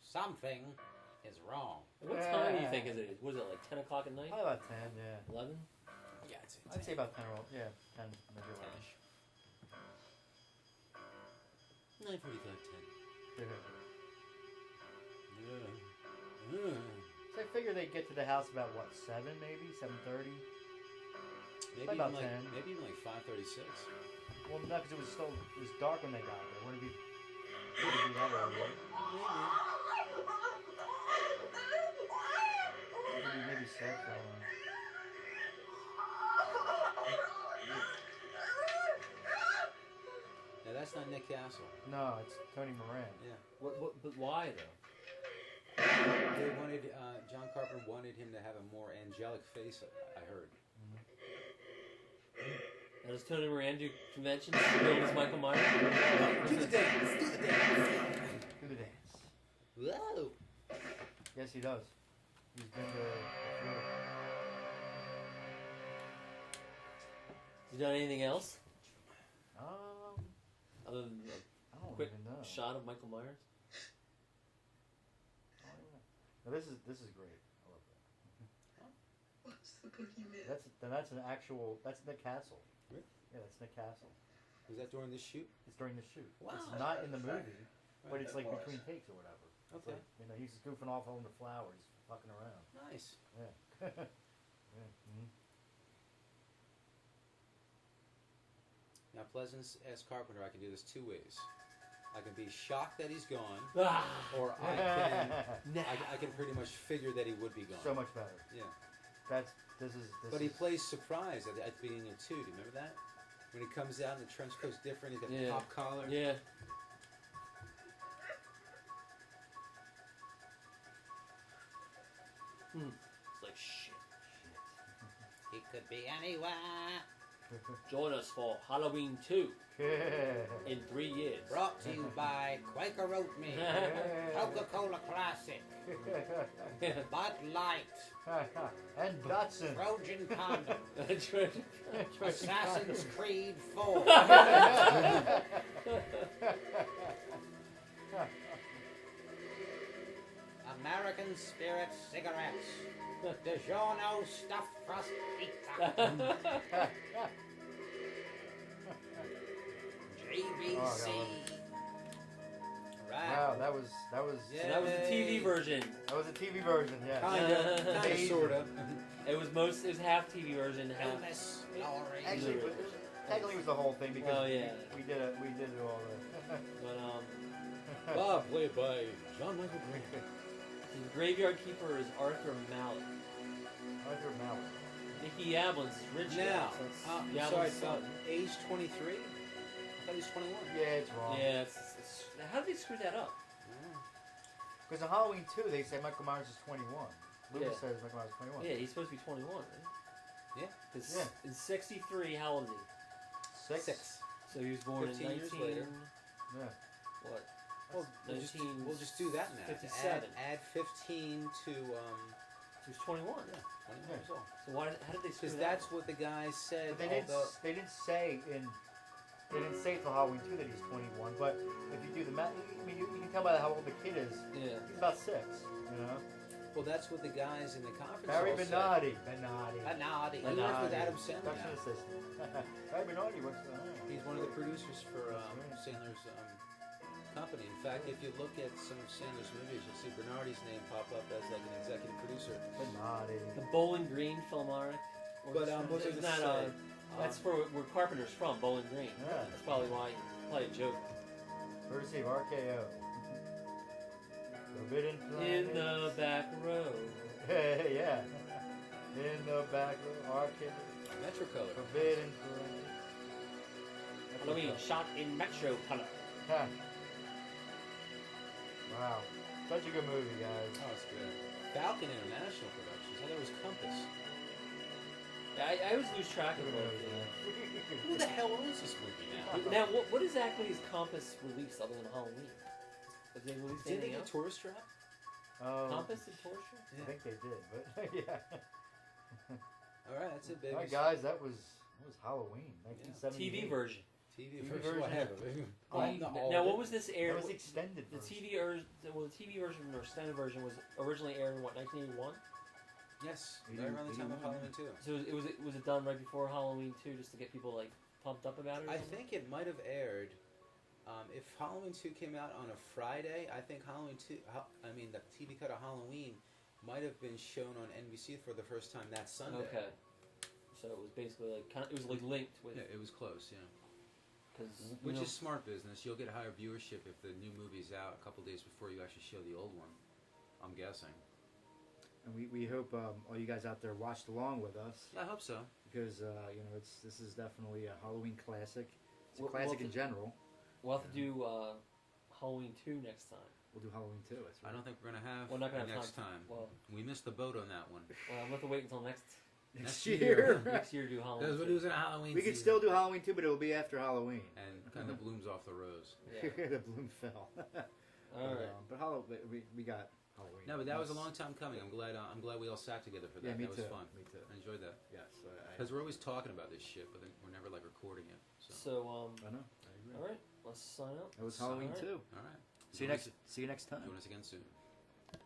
Something is wrong. What time do you think is it? Was it like 10 o'clock at night? Probably about 10, yeah. 11? Yeah, I'd say about 10 or, yeah, 10, maybe 11. 9:45, 10. Yeah. So So I figure they get to the house about what, 7 maybe, 7:30. Maybe about even like 10. maybe even like 5:36. Well, no, because it was dark when they got there. Wouldn't it be that early? Maybe 6. I don't know. Now that's not Nick Castle. No, it's Tony Moran. Yeah. But why though? They wanted John Carpenter wanted him to have a more angelic face. I heard. Now, does Tony Moran do conventions? Build as Michael Myers? Do the dance. Do the dance. Do the dance. Whoa. Yes, he does. He's been to a few. You done anything else? Other than I don't quick even know. shot of Michael Myers? I don't even know. Now, this is great. I love that. What's the boogeyman? That's an actual. That's Nick Castle. Really? Yeah, that's Nick Castle. Was that during this shoot? It's during the shoot. Wow. It's not in the movie, but it's like That was. between takes or whatever. It's Okay. like, he's just goofing off on the flowers, fucking around. Nice. Yeah. Yeah. Mhm. Now, Pleasant asked Carpenter, I can do this 2 ways. I can be shocked that he's gone, or I can pretty much figure that he would be gone. So much better. Yeah. This But he is- plays surprise at the beginning of 2. Do you remember that? When he comes out and the trench coat's different, he's got the pop collar. Yeah. It's like shit. He could be anywhere. Join us for Halloween 2 in 3 years. Brought to you by Quaker Oatmeal, Coca-Cola Classic, Bud Light, and Datsun. Trojan Condom, Assassin's Creed 4. American Spirit Cigarettes. DiGiorno Stuffed Crust Pizza. JVC. Right. Wow, that was So that was the TV version. That was a TV version, yeah. Kinda, sorta. It was half TV version, half. Loomis, Laurie. Actually, technically it was the whole thing because Oh, yeah. we did it all. But Bob, played by John Michael Green. the graveyard keeper is Arthur Mallet. Arthur Mallet. Nicky Yablin's Rich Now, guy, so it's sorry, Yablin's son. age 23? I thought he was 21. Yeah, it's wrong. Yeah, how did they screw that up? Because in Halloween 2, they say Michael Myers is 21. Loomis Yeah. says Michael Myers is 21. Yeah, he's supposed to be 21, right? Yeah. Because Yeah. in 63, how old is he? 6. So he was born in 15 years 19... later. Yeah. What? Well, we'll just do that now. 57. Add 15 to, He was 21. 21 years old. So how did they screw Because that that's up? what the guy said. But they didn't say till Halloween 2 that he's 21, but if you do the math, I mean, you can tell by how old the kid is. Yeah. He's about 6, you know? Well, that's what the guys in the conference Barry all said. Bernardi. Bernardi. He worked with Adam Sandler Production now. assistant. Barry Bernardi works for He's one of the producers for That's right. Sandler's company. In fact, if you look at some of Sandler's movies, you'll see Bernardi's name pop up as like an executive producer. Bernardi. The Bowling Green Philharmonic. But what was I isn't gonna that say? that's where Carpenter's from, Bowling Green. Yeah. That's probably why he played a joke. Courtesy of RKO. Forbidden In Planet. the back row. Yeah. In the back of arcade. Metrocolor. Forbidden Planet. Halloween shot in Metro color. Ha. Wow. Such a good movie, guys. Oh, it's good. Falcon International Productions. I thought it was Compass. Yeah, I always lose track of Good it. movie. Who the hell owns this movie now? Now, what exactly is Compass released other than Halloween? Have they released Did they anything get else? Tourist Trap? Compass and Tourist Trap? I think they did, but yeah. All right, that's it, baby. All right, guys, that was Halloween, 1978. TV version. TV TV version. version. Now, what was this aired? That was the extended The version. the TV version or extended version was originally aired in what, 1981? Yes, right around the time of Halloween 2. So was it done right before Halloween 2 just to get people like pumped up about it? Or I something? think it might have aired. If Halloween 2 came out on a Friday, I think Halloween 2. The TV cut of Halloween might have been shown on NBC for the first time that Sunday. Okay. So it was basically like it was like linked with. Yeah, it was close. Yeah. Which is smart business. You'll get higher viewership if the new movie's out a couple days before you actually show the old one. I'm guessing. And we hope all you guys out there watched along with us. I hope so. Because this is definitely a Halloween classic. It's a classic in general. We'll have to do Halloween 2 next time. We'll do Halloween 2. That's right. I don't think we're gonna have not gonna have next time. Well, we missed the boat on that one. Well, I'm gonna have to wait until next year. Next year do Halloween. Because we're losing Halloween. We could still do Halloween 2, but it'll be after Halloween. And kind of blooms off the rose. Yeah. The bloom fell. All right. But we got Halloween. No, but that was a long time coming. I'm glad we all sat together for that. Yeah, me that too. was fun. Me too. I enjoyed that. Yes. Because we're always talking about this shit, but then we're never like recording it. So I know. I agree. All right. Let's sign up. That was Halloween 2. All right. See you next time. Join us again soon.